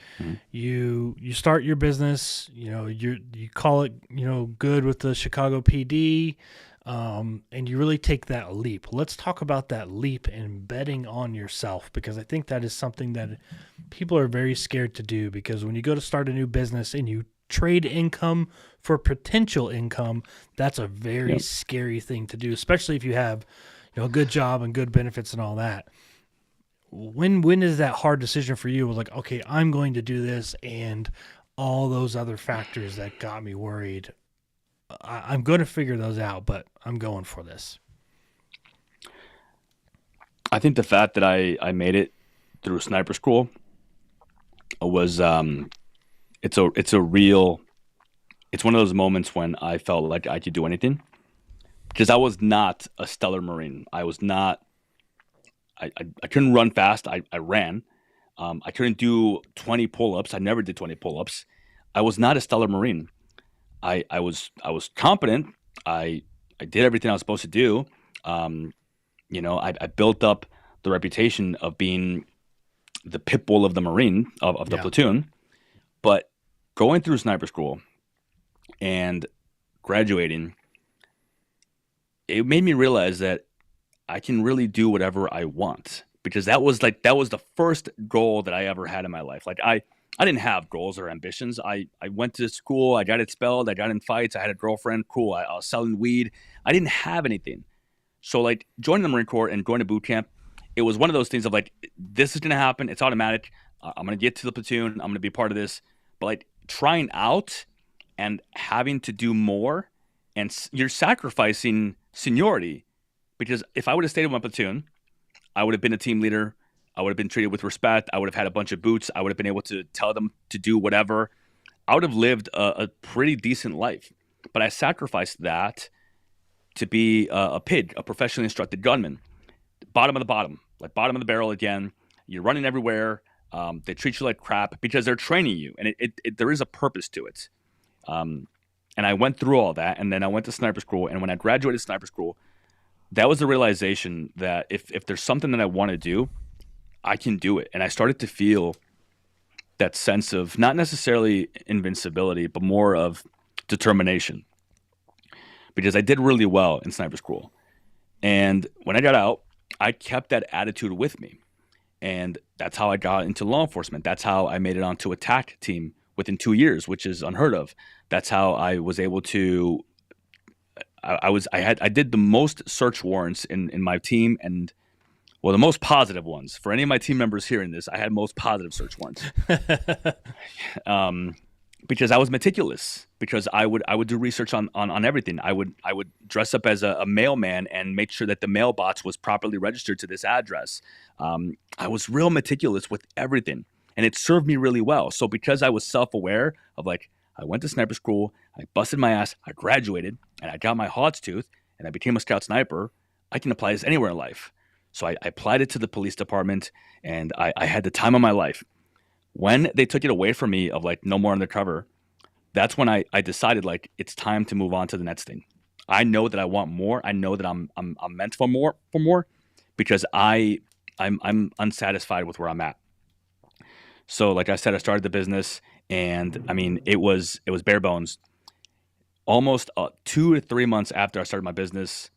you start your business. You call it good with the Chicago PD. And you really take that leap. Let's talk about that leap and betting on yourself, because I think that is something that people are very scared to do, because when you go to start a new business and you trade income for potential income, that's a very scary thing to do, especially if you have a good job and good benefits and all that. When is that hard decision for you? It was like, okay, I'm going to do this, and all those other factors that got me worried, I'm going to figure those out, but I'm going for this. I think the fact that I made it through sniper school was it's one of those moments when I felt like I could do anything, because I was not a stellar Marine. I was not. I couldn't run fast. I ran. I couldn't do 20 pull-ups. I never did 20 pull-ups. I was not a stellar Marine. I was competent. I did everything I was supposed to do. I built up the reputation of being the pit bull of the Marine, of the platoon. But going through sniper school and graduating, it made me realize that I can really do whatever I want, because that was the first goal that I ever had in my life. Like I didn't have goals or ambitions. I went to school. I got expelled. I got in fights. I had a girlfriend. Cool. I was selling weed. I didn't have anything. So like joining the Marine Corps and going to boot camp, it was one of those things of like, this is going to happen. It's automatic. I'm going to get to the platoon. I'm going to be part of this. But like trying out and having to do more, and you're sacrificing seniority, because if I would have stayed in my platoon, I would have been a team leader. I would have been treated with respect. I would have had a bunch of boots. I would have been able to tell them to do whatever. I would have lived a pretty decent life. But I sacrificed that to be a PID, a professionally instructed gunman. Bottom of the bottom, like bottom of the barrel again. You're running everywhere. They treat you like crap because they're training you. And there is a purpose to it. And I went through all that. And then I went to sniper school. And when I graduated sniper school, that was the realization that if there's something that I want to do, I can do it. And I started to feel that sense of not necessarily invincibility, but more of determination, because I did really well in sniper school. And when I got out, I kept that attitude with me. And that's how I got into law enforcement. That's how I made it onto a TAC team within 2 years, which is unheard of. That's how I was able to, I did the most search warrants in my team, and well, the most positive ones. For any of my team members hearing this, I had most positive search warrants. Because I was meticulous, because I would do research on everything. I would dress up as a mailman and make sure that the mailbox was properly registered to this address. I was real meticulous with everything, and it served me really well. So because I was self-aware of like, I went to sniper school, I busted my ass, I graduated, and I got my Hod's tooth, and I became a scout sniper, I can apply this anywhere in life. So I applied it to the police department, and I had the time of my life. When they took it away from me of like, no more undercover, that's when I decided like, it's time to move on to the next thing. I know that I want more. I know that I'm meant for more, because I'm unsatisfied with where I'm at. So like I said, I started the business, and I mean, it was bare bones. Almost 2 to 3 months after I started my business,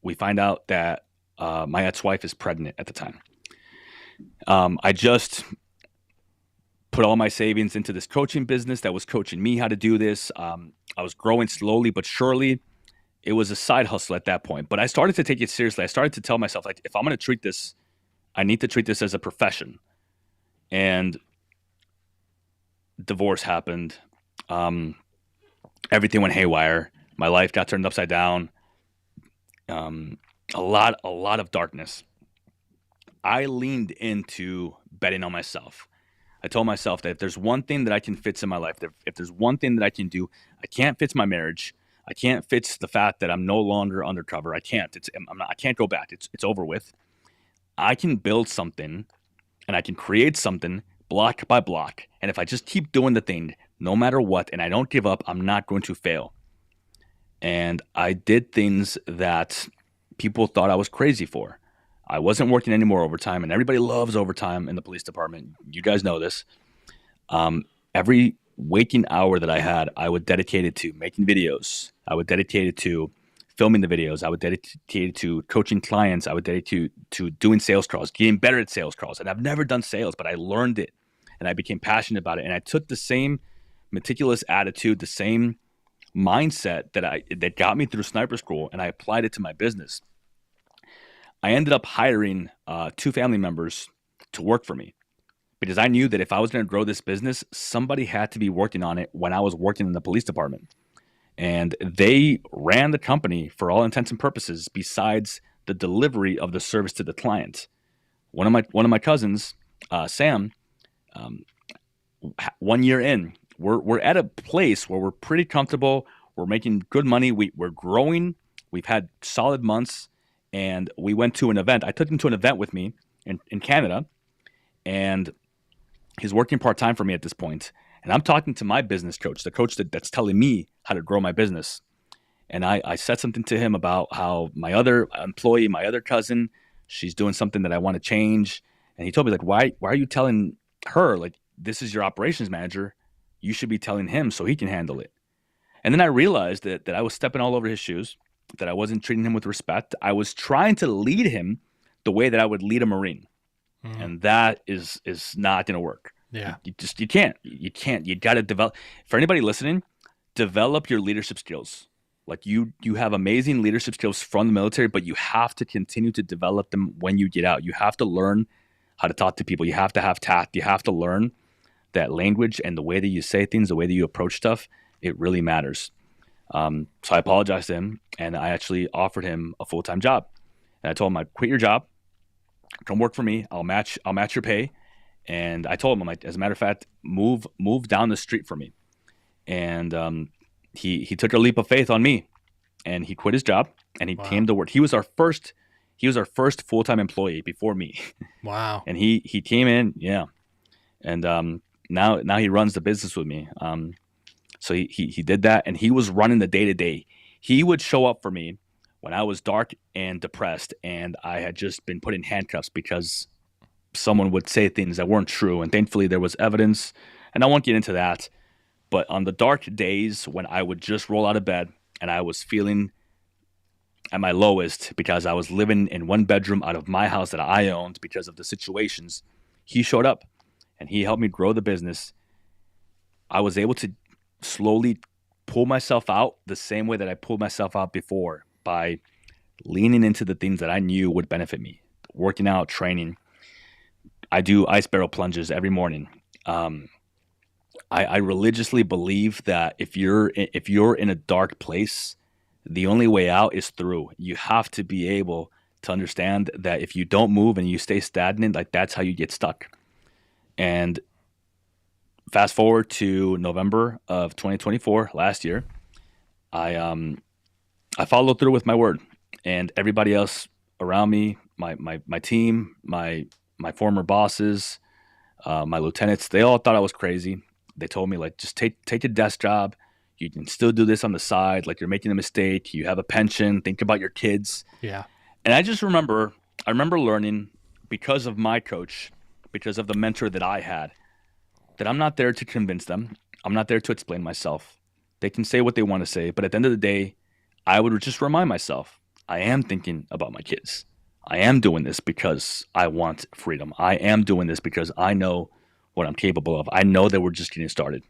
we find out that my ex-wife is pregnant at the time. I just put all my savings into this coaching business that was coaching me how to do this. I was growing slowly but surely. It was a side hustle at that point, but I started to take it seriously. I started to tell myself, like, if I'm going to treat this, I need to treat this as a profession. And divorce happened. Everything went haywire. My life got turned upside down. A lot of darkness. I leaned into betting on myself. I told myself that if there's one thing that I can fix in my life, if there's one thing that I can do, I can't fix my marriage. I can't fix the fact that I'm no longer undercover. I can't. I can't go back. It's over with. I can build something, and I can create something block by block. And if I just keep doing the thing, no matter what, and I don't give up, I'm not going to fail. And I did things that people thought I was crazy for. I wasn't working any more overtime, and everybody loves overtime in the police department. You guys know this. Every waking hour that I had, I would dedicate it to making videos. I would dedicate it to filming the videos. I would dedicate it to coaching clients. I would dedicate it to doing sales calls, getting better at sales calls. And I've never done sales, but I learned it, and I became passionate about it. And I took the same meticulous attitude, the same mindset that got me through sniper school, and I applied it to my business. I ended up hiring 2 family members to work for me, because I knew that if I was going to grow this business, somebody had to be working on it when I was working in the police department. And they ran the company for all intents and purposes, besides the delivery of the service to the client. One of my cousins, Sam, 1 year in, we're at a place where we're pretty comfortable. We're making good money. We're growing. We've had solid months. And we went to an event. I took him to an event with me in Canada, and he's working part-time for me at this point. And I'm talking to my business coach, the coach that's telling me how to grow my business. And I said something to him about how my other employee, my other cousin, she's doing something that I want to change. And he told me, like, why are you telling her? Like, this is your operations manager. You should be telling him so he can handle it. And then I realized that I was stepping all over his shoes, that I wasn't treating him with respect. I was trying to lead him the way that I would lead a Marine. Mm. And that is not going to work. Yeah. You can't. You got to develop. For anybody listening, develop your leadership skills. Like you have amazing leadership skills from the military, but you have to continue to develop them when you get out. You have to learn how to talk to people. You have to have tact. You have to learn that language and the way that you say things, the way that you approach stuff, it really matters. So I apologized to him, and I actually offered him a full-time job. And I told him, quit your job, come work for me. I'll match your pay. And I told him, I'm like, as a matter of fact, move down the street for me. And he took a leap of faith on me, and he quit his job and he came to work. He was our first full-time employee before me. Wow. And he came in, yeah. And now he runs the business with me. So he did that, and he was running the day-to-day. He would show up for me when I was dark and depressed, and I had just been put in handcuffs because someone would say things that weren't true. And thankfully there was evidence, and I won't get into that. But on the dark days when I would just roll out of bed and I was feeling at my lowest because I was living in one bedroom out of my house that I owned because of the situations, he showed up and he helped me grow the business. I was able to slowly pull myself out the same way that I pulled myself out before, by leaning into the things that I knew would benefit me. Working out, training. I do ice barrel plunges every morning. I religiously believe that if you're in a dark place, the only way out is through. You have to be able to understand that if you don't move and you stay stagnant, like that's how you get stuck. And fast forward to November of 2024, last year, I followed through with my word, and everybody else around me, my team, my former bosses, my lieutenants, they all thought I was crazy. They told me, like, just take a desk job. You can still do this on the side. Like, you're making a mistake. You have a pension. Think about your kids. Yeah. And I remember learning, because of my coach, because of the mentor that I had, that I'm not there to convince them. I'm not there to explain myself. They can say what they want to say. But at the end of the day, I would just remind myself, I am thinking about my kids. I am doing this because I want freedom. I am doing this because I know what I'm capable of. I know that we're just getting started.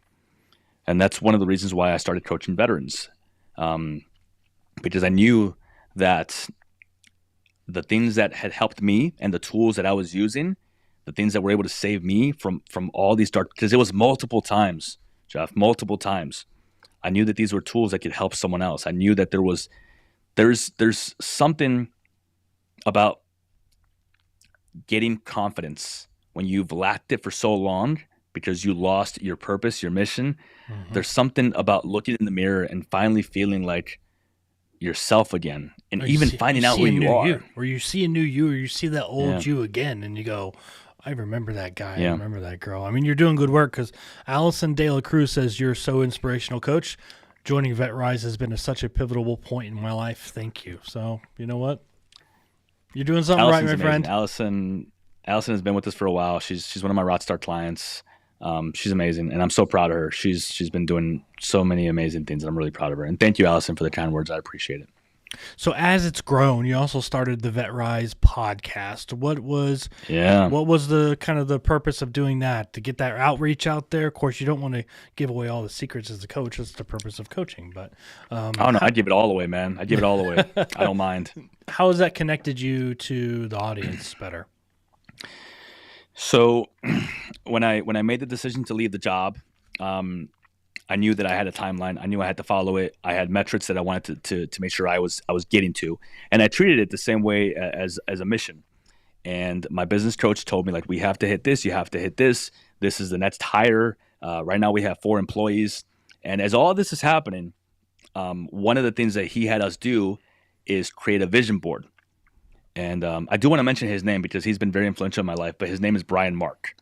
And that's one of the reasons why I started coaching veterans. Because I knew that the things that had helped me and the tools that I was using, the things that were able to save me from all these dark, because it was multiple times, Jeff, multiple times. I knew that these were tools that could help someone else. I knew that there's something about getting confidence when you've lacked it for so long because you lost your purpose, your mission. Mm-hmm. There's something about looking in the mirror and finally feeling like yourself again, and finding out who you are. Or you see a new you, or you see that old you again, and you go, I remember that guy. I remember that girl. I mean, you're doing good work, because Allison De La Cruz says you're so inspirational, Coach. Joining VetRise has been such a pivotal point in my life. Thank you. So, you know what? You're doing something Allison's right, my amazing. friend. Allison has been with us for a while. She's one of my Rockstar clients. She's amazing, and I'm so proud of her. She's been doing so many amazing things, and I'm really proud of her. And thank you, Allison, for the kind words. I appreciate it. So as it's grown, you also started the VetRise Podcast. What was the kind of the purpose of doing that? To get that outreach out there? Of course, you don't want to give away all the secrets as a coach. That's the purpose of coaching. But oh no, I'd give it all away, man. I'd give it all away. I don't mind. How has that connected you to the audience better? So when I made the decision to leave the job, I knew that I had a timeline. I knew I had to follow it. I had metrics that I wanted to make sure I was getting to, and I treated it the same way as a mission. And my business coach told me, like, we have to hit this. You have to hit this. This is the next hire. Right now we have 4 employees, and as all this is happening, one of the things that he had us do is create a vision board. And I do want to mention his name because he's been very influential in my life. But his name is Brian Mark,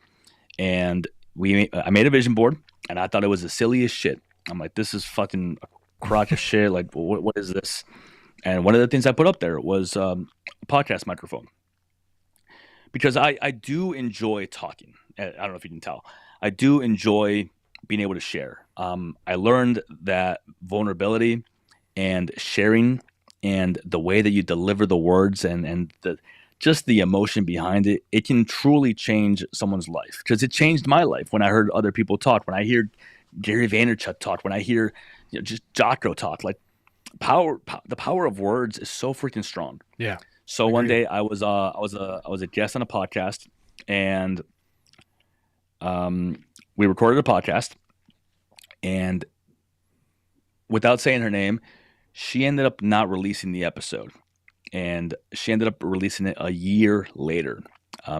and I made a vision board. And I thought it was the silliest shit. I'm like, this is fucking a crock of shit. Like, what is this? And one of the things I put up there was a podcast microphone. Because I do enjoy talking. I don't know if you can tell. I do enjoy being able to share. I learned that vulnerability and sharing and the way that you deliver the words and just the emotion behind it, it can truly change someone's life. Because it changed my life when I heard other people talk, when I hear Gary Vaynerchuk talk, when I hear just Jocko talk. Like, the power of words is so freaking strong. Yeah. So one day I was a guest on a podcast, and we recorded a podcast, and without saying her name, she ended up not releasing the episode, and she ended up releasing it a year later.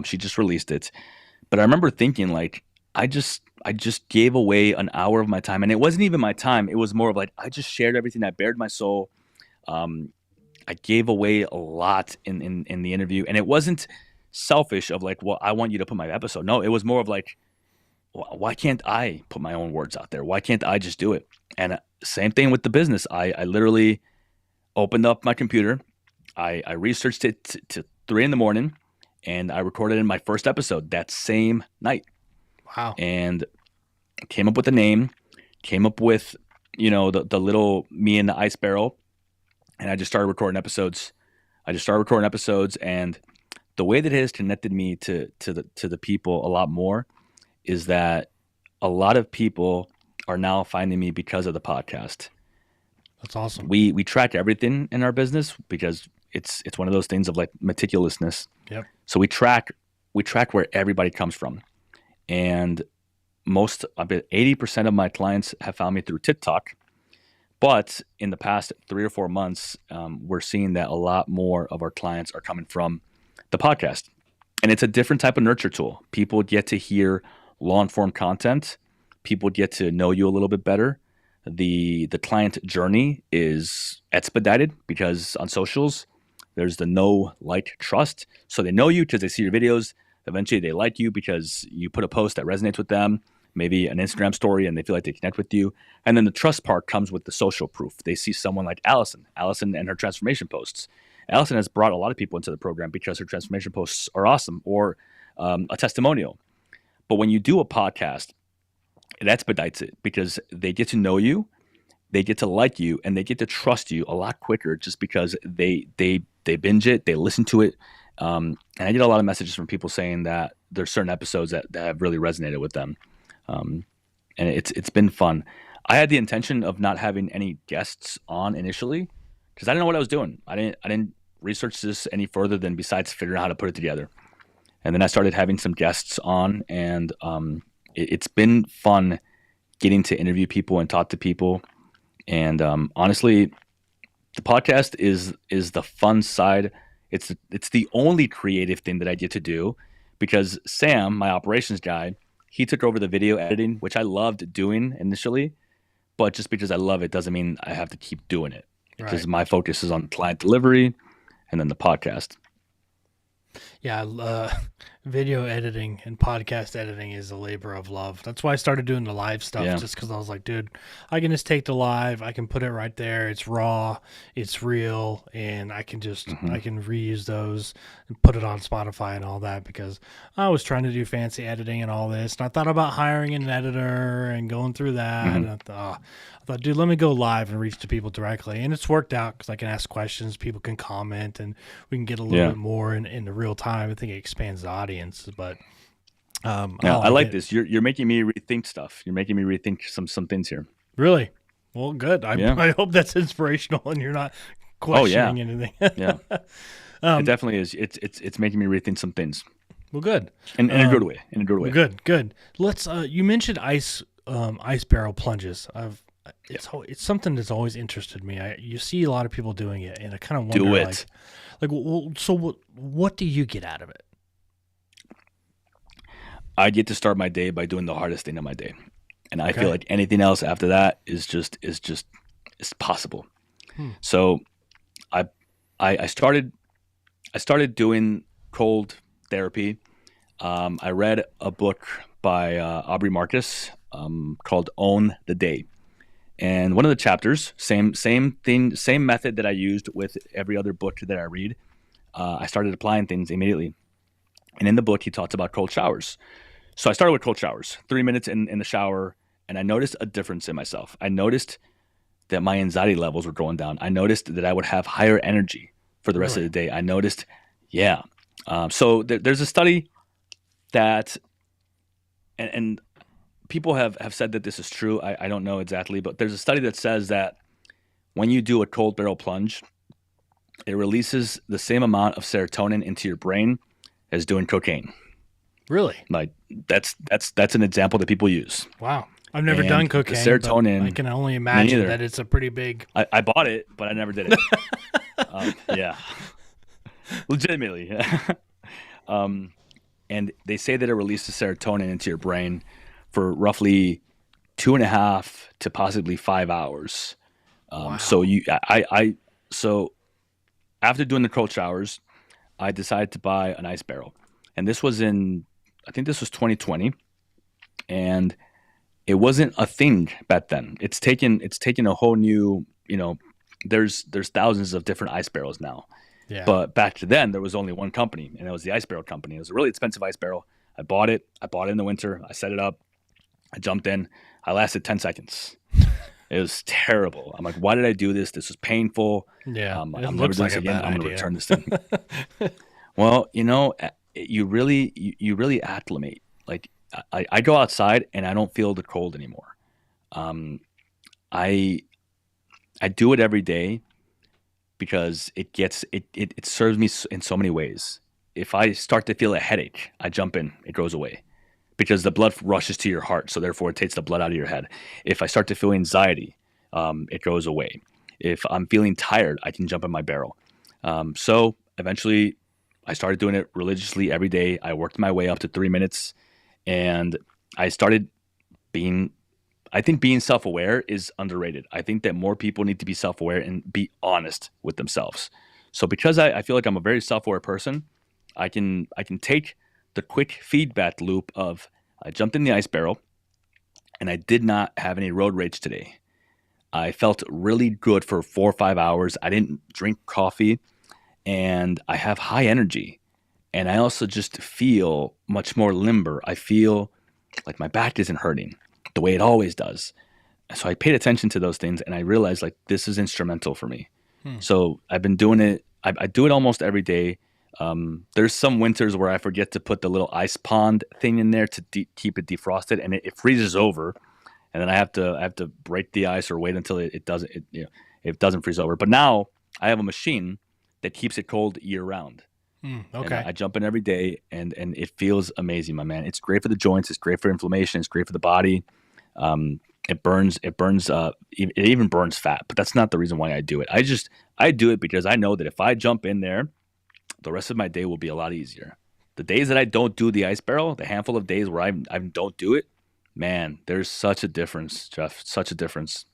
She just released it, but I remember thinking like, I just gave away an hour of my time, and it wasn't even my time. It was more of like, I just shared everything. I bared my soul. I gave away a lot in the interview, and it wasn't selfish of like, well, I want you to put my episode. No, it was more of like, why can't I put my own words out there? Why can't I just do it? And same thing with the business. I literally opened up my computer. I researched it to 3 a.m, and I recorded in my first episode that same night. Wow. And came up with a name, came up with, the little me in the ice barrel. And I just started recording episodes. And the way that it has connected me to the people a lot more is that a lot of people are now finding me because of the podcast. That's awesome. We track everything in our business because it's one of those things of like meticulousness. Yep. So we track where everybody comes from. And I bet 80% of my clients have found me through TikTok. But in the past 3 or 4 months, we're seeing that a lot more of our clients are coming from the podcast. And it's a different type of nurture tool. People get to hear long-form content. People get to know you a little bit better. The client journey is expedited because on socials, there's the know, like, trust. So they know you because they see your videos. Eventually, they like you because you put a post that resonates with them, maybe an Instagram story, and they feel like they connect with you. And then the trust part comes with the social proof. They see someone like Allison and her transformation posts. Allison has brought a lot of people into the program because her transformation posts are awesome, or a testimonial. But when you do a podcast, it expedites it because they get to know you, they get to like you, and they get to trust you a lot quicker just because they binge it, they listen to it. And I get a lot of messages from people saying that there's certain episodes that have really resonated with them. And it's been fun. I had the intention of not having any guests on initially because I didn't know what I was doing. I didn't research this any further than besides figuring out how to put it together. And then I started having some guests on, and it's been fun getting to interview people and talk to people. And honestly, the podcast is the fun side. It's the only creative thing that I get to do because Sam, my operations guy, he took over the video editing, which I loved doing initially, but just because I love it doesn't mean I have to keep doing it because my focus is on client delivery and then the podcast. Yeah, video editing and podcast editing is a labor of love. That's why I started doing the live stuff, just because I was like, dude, I can just take the live, I can put it right there. It's raw, it's real, and I can just I can reuse those and put it on Spotify and all that because I was trying to do fancy editing and all this, and I thought about hiring an editor and going through that. And I thought, dude, let me go live and reach to people directly, and it's worked out because I can ask questions, people can comment, and we can get a little bit more in the real time. I think it expands the audience, but I like this. You're making me rethink stuff. You're making me rethink some things here. Really? Well, good. I hope that's inspirational and you're not questioning anything. Yeah, it definitely is. It's making me rethink some things. Well, good. In a good way. In a good way. Good. Let's. You mentioned ice barrel plunges. It's something that's always interested me. You see a lot of people doing it, and I kind of wonder, what do you get out of it? I get to start my day by doing the hardest thing of my day, and I feel like anything else after that is possible. So, I started doing cold therapy. I read a book by Aubrey Marcus called "Own the Day." And one of the chapters, same thing, same method that I used with every other book that I read, I started applying things immediately. And in the book, he talks about cold showers. So I started with cold showers, 3 minutes in the shower, and I noticed a difference in myself. I noticed that my anxiety levels were going down. I noticed that I would have higher energy for the rest of the day. I noticed, so there's a study that, and people have said that this is true. I don't know exactly, but there's a study that says that when you do a cold barrel plunge, it releases the same amount of serotonin into your brain as doing cocaine. Really? Like that's an example that people use. Wow. I've never And done the cocaine, serotonin, but I can only imagine neither. that it's a pretty big... I bought it, but I never did it. Yeah. Legitimately. And they say that it releases serotonin into your brain for roughly 2.5 to possibly 5 hours. Wow. So after doing the cold showers, I decided to buy an ice barrel. And this was I think this was 2020. And it wasn't a thing back then. It's taken a whole new, there's thousands of different ice barrels now. Yeah. But back then there was only one company, and it was the ice barrel company. It was a really expensive ice barrel. I bought it in the winter. I set it up. I jumped in. I lasted 10 seconds. It was terrible. I'm like, why did I do this? This was painful. Yeah. I'm never doing this again. I'm going to return this thing. Well, you really acclimate. Like I go outside and I don't feel the cold anymore. I do it every day because it serves me in so many ways. If I start to feel a headache, I jump in, it goes away because the blood rushes to your heart. So therefore it takes the blood out of your head. If I start to feel anxiety, it goes away. If I'm feeling tired, I can jump in my barrel. So eventually I started doing it religiously every day. I worked my way up to 3 minutes, and I started I think being self-aware is underrated. I think that more people need to be self-aware and be honest with themselves. So because I feel like I'm a very self-aware person, I can take the quick feedback loop of I jumped in the ice barrel and I did not have any road rage today. I felt really good for 4 or 5 hours. I didn't drink coffee, and I have high energy. And I also just feel much more limber. I feel like my back isn't hurting the way it always does. So I paid attention to those things, and I realized like this is instrumental for me. So I've been doing it. I do it almost every day. There's some winters where I forget to put the little ice pond thing in there to keep it defrosted, and it freezes over, and then I have to break the ice or wait until it doesn't freeze over. But now I have a machine that keeps it cold year round. Okay. And I jump in every day, and it feels amazing, my man. It's great for the joints. It's great for inflammation. It's great for the body. It burns. It even burns fat. But that's not the reason why I do it. I do it because I know that if I jump in there, the rest of my day will be a lot easier. The days that I don't do the ice barrel, the handful of days where I don't do it, man, there's such a difference, Jeff. Such a difference.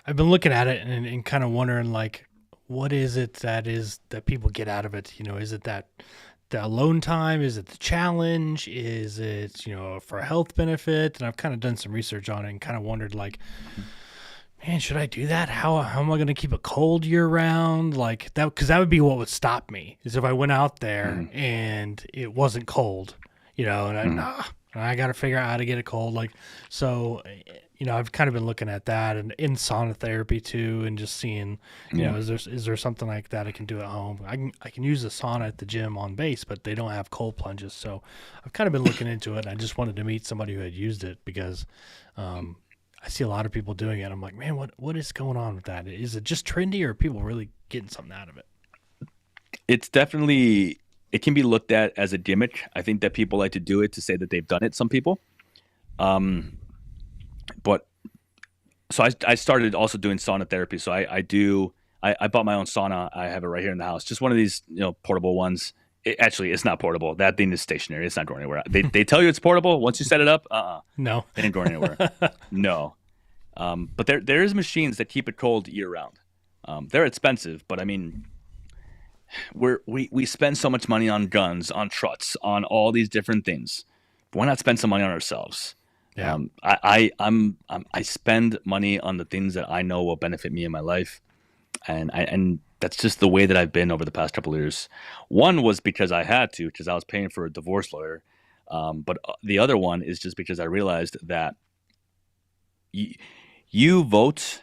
I've been looking at it and kind of wondering, like, what is it that people get out of it? Is it that the alone time? Is it the challenge? Is it, for a health benefit? And I've kind of done some research on it and kind of wondered, like, man, should I do that? How am I going to keep it cold year round? Like that, because that would be what would stop me, is if I went out there and it wasn't cold, and I got to figure out how to get it cold. Like, so, I've kind of been looking at that and in sauna therapy too, and just seeing, is there something like that I can do at home? I can use the sauna at the gym on base, but they don't have cold plunges. So I've kind of been looking into it. And I just wanted to meet somebody who had used it because, I see a lot of people doing it. I'm like, man, what is going on with that? Is it just trendy, or are people really getting something out of it? It's definitely, it can be looked at as a gimmick. I think that people like to do it to say that they've done it, some people. But so I started also doing sauna therapy. So I bought my own sauna. I have it right here in the house. Just one of these, portable ones. It's not portable. That thing is stationary. It's not going anywhere. They tell you it's portable. Once you set it up, No. It ain't going anywhere. No. But there is machines that keep it cold year round. They're expensive, but I mean, we spend so much money on guns, on trucks, on all these different things. Why not spend some money on ourselves? Yeah. I spend money on the things that I know will benefit me in my life, and that's just the way that I've been over the past couple of years. One was because I had to, because I was paying for a divorce lawyer, but the other one is just because I realized that you vote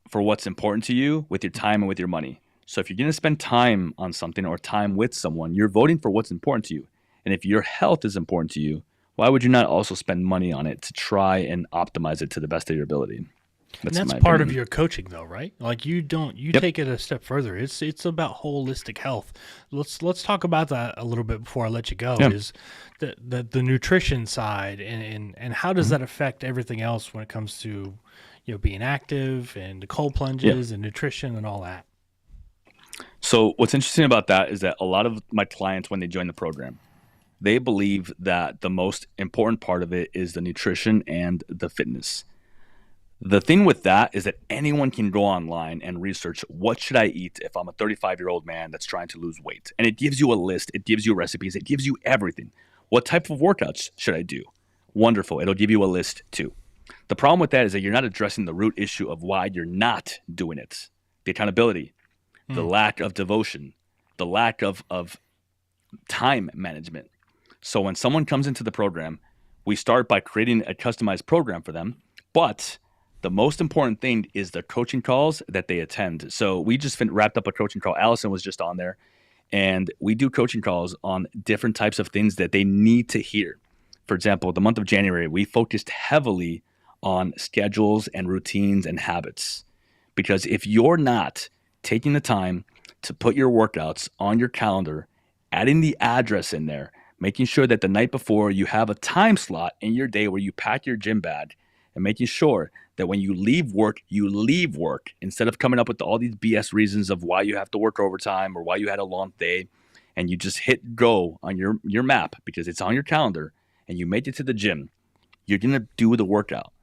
for what's important to you with your time and with your money. So if you're going to spend time on something or time with someone, you're voting for what's important to you. And if your health is important to you, why would you not also spend money on it to try and optimize it to the best of your ability? And That's that's my part of opinion. your coaching, though, right? Like you Yep. take it a step further. It's about holistic health. Let's talk about that a little bit before I let you go. Yeah. Is the nutrition side and how does Mhm. that affect everything else when it comes to being active and the cold Yeah. plunges and nutrition and all that? So what's interesting about that is that a lot of my clients, when they join the program, they believe that the most important part of it is the nutrition and the fitness. The thing with that is that anyone can go online and research what should I eat if I'm a 35-year-old man that's trying to lose weight. And it gives you a list, it gives you recipes, it gives you everything. What type of workouts should I do? Wonderful. It'll give you a list too. The problem with that is that you're not addressing the root issue of why you're not doing it. The accountability, the lack of devotion, the lack of time management. So when someone comes into the program, we start by creating a customized program for them, but the most important thing is the coaching calls that they attend. So we just wrapped up a coaching call. Allison was just on there, and we do coaching calls on different types of things that they need to hear. For example, the month of January, we focused heavily on schedules and routines and habits. Because if you're not taking the time to put your workouts on your calendar, adding the address in there, making sure that the night before you have a time slot in your day where you pack your gym bag, and making sure that when you leave work instead of coming up with all these BS reasons of why you have to work overtime or why you had a long day, and you just hit go on your map because it's on your calendar and you make it to the gym, you're going to do the workout.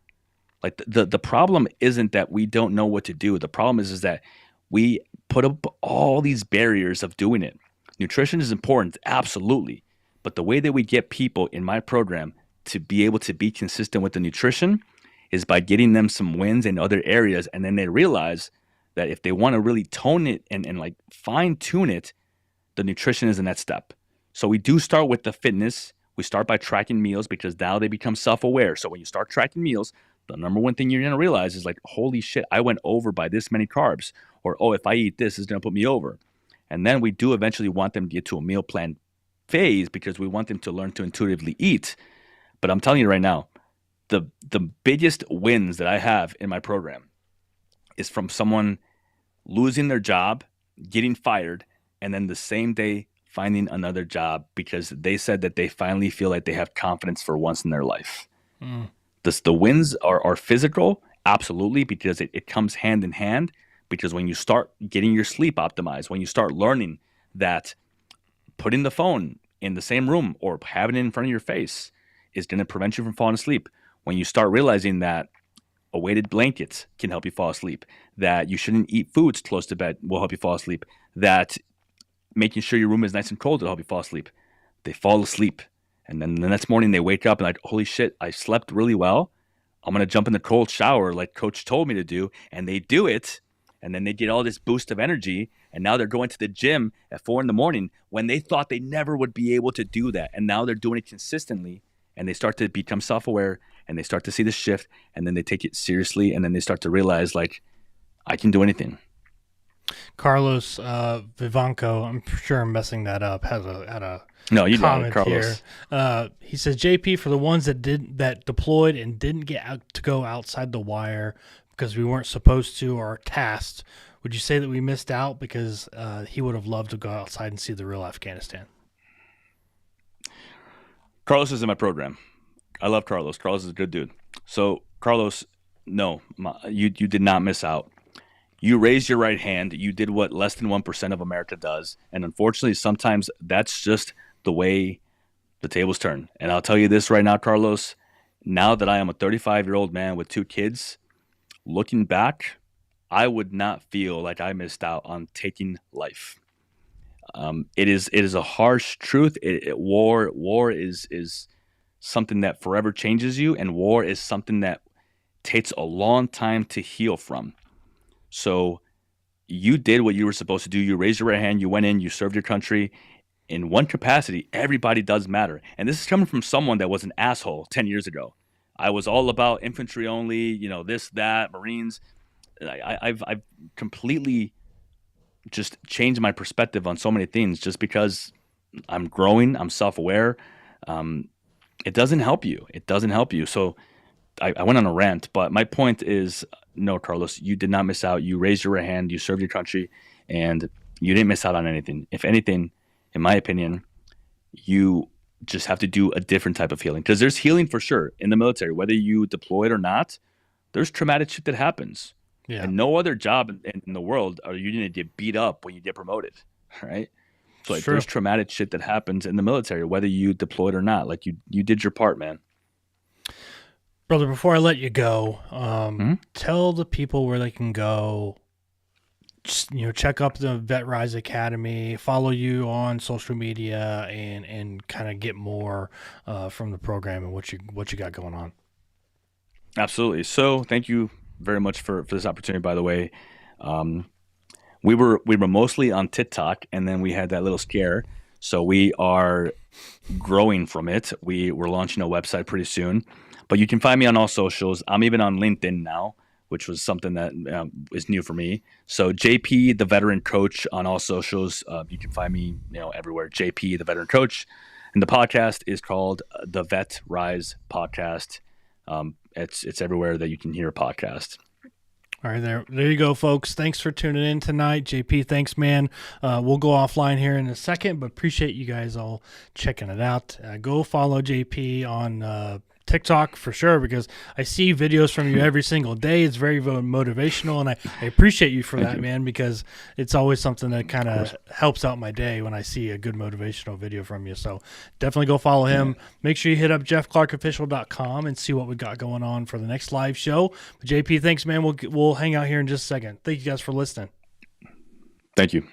Like the problem isn't that we don't know what to do. The problem is that we put up all these barriers of doing it. Nutrition is important, absolutely. But the way that we get people in my program to be able to be consistent with the nutrition is by getting them some wins in other areas. And then they realize that if they want to really tone it and like fine tune it, the nutrition is the next step. So we do start with the fitness. We start by tracking meals because now they become self-aware. So when you start tracking meals, the number one thing you're going to realize is like, holy shit, I went over by this many carbs. Or, oh, if I eat this, it's going to put me over. And then we do eventually want them to get to a meal plan phase because we want them to learn to intuitively eat. But I'm telling you right now, the biggest wins that I have in my program is from someone losing their job, getting fired, and then the same day finding another job because they said that they finally feel like they have confidence for once in their life. The wins are physical, absolutely, because it comes hand in hand. Because when you start getting your sleep optimized, when you start learning that putting the phone in the same room or having it in front of your face is going to prevent you from falling asleep. When you start realizing that a weighted blanket can help you fall asleep, that you shouldn't eat foods close to bed will help you fall asleep, that making sure your room is nice and cold will help you fall asleep, they fall asleep. And then the next morning they wake up and like, holy shit, I slept really well. I'm going to jump in the cold shower like coach told me to do. And they do it. And then they get all this boost of energy. And now they're going to the gym at 4 a.m. when they thought they never would be able to do that. And now they're doing it consistently. And they start to become self-aware and they start to see the shift. And then they take it seriously. And then they start to realize, like, I can do anything. Carlos Vivanco, I'm sure I'm messing that up, had a No, you got it, comment here. Carlos. He says, JP, for the ones that deployed and didn't get out to go outside the wire because we weren't supposed to or tasked, would you say that we missed out because he would have loved to go outside and see the real Afghanistan? Carlos is in my program. I love Carlos. Carlos is a good dude. So, Carlos, no, you did not miss out. You raised your right hand. You did what less than 1% of America does. And unfortunately, sometimes that's just the way the tables turn. And I'll tell you this right now, Carlos, now that I am a 35-year-old man with 2 kids, looking back, I would not feel like I missed out on taking life. It is a harsh truth. War is something that forever changes you, and war is something that takes a long time to heal from. So you did what you were supposed to do. You raised your right hand. You went in. You served your country. In one capacity, everybody does matter. And this is coming from someone that was an asshole 10 years ago. I was all about infantry only, this, that, Marines. I've completely just changed my perspective on so many things just because I'm growing. I'm self-aware. It doesn't help you. It doesn't help you. So I went on a rant, but my point is no, Carlos, you did not miss out. You raised your hand, you served your country, and you didn't miss out on anything. If anything, in my opinion, you just have to do a different type of healing, because there's healing for sure in the military, whether you deployed or not. There's traumatic shit that happens. Yeah. And no other job in the world are you going to get beat up when you get promoted, right? So like, there's traumatic shit that happens in the military, whether you deployed or not. Like you did your part, man. Brother, before I let you go, tell the people where they can go. Just, check up the VetRise Academy, follow you on social media, and kind of get more from the program and what you got going on. Absolutely. So thank you very much for this opportunity, by the way. We were mostly on TikTok, and then we had that little scare. So we are growing from it. We're launching a website pretty soon. But you can find me on all socials. I'm even on LinkedIn now, which was something that is new for me. So JP, the Veteran Coach, on all socials. You can find me everywhere. JP, the Veteran Coach. And the podcast is called the VetRise Podcast. It's everywhere that you can hear a podcast. All right, there you go, folks. Thanks for tuning in tonight. JP, thanks, man. We'll go offline here in a second, but appreciate you guys all checking it out. Go follow JP on TikTok for sure, because I see videos from you every single day. It's very motivational, and I appreciate you for that, man, because it's always something that kind of helps out my day when I see a good motivational video from you. So definitely go follow him. Make sure you hit up jeffclarkofficial.com and see what we got going on for the next live show. But JP, thanks, man. We'll hang out here in just a second. Thank you guys for listening. Thank you.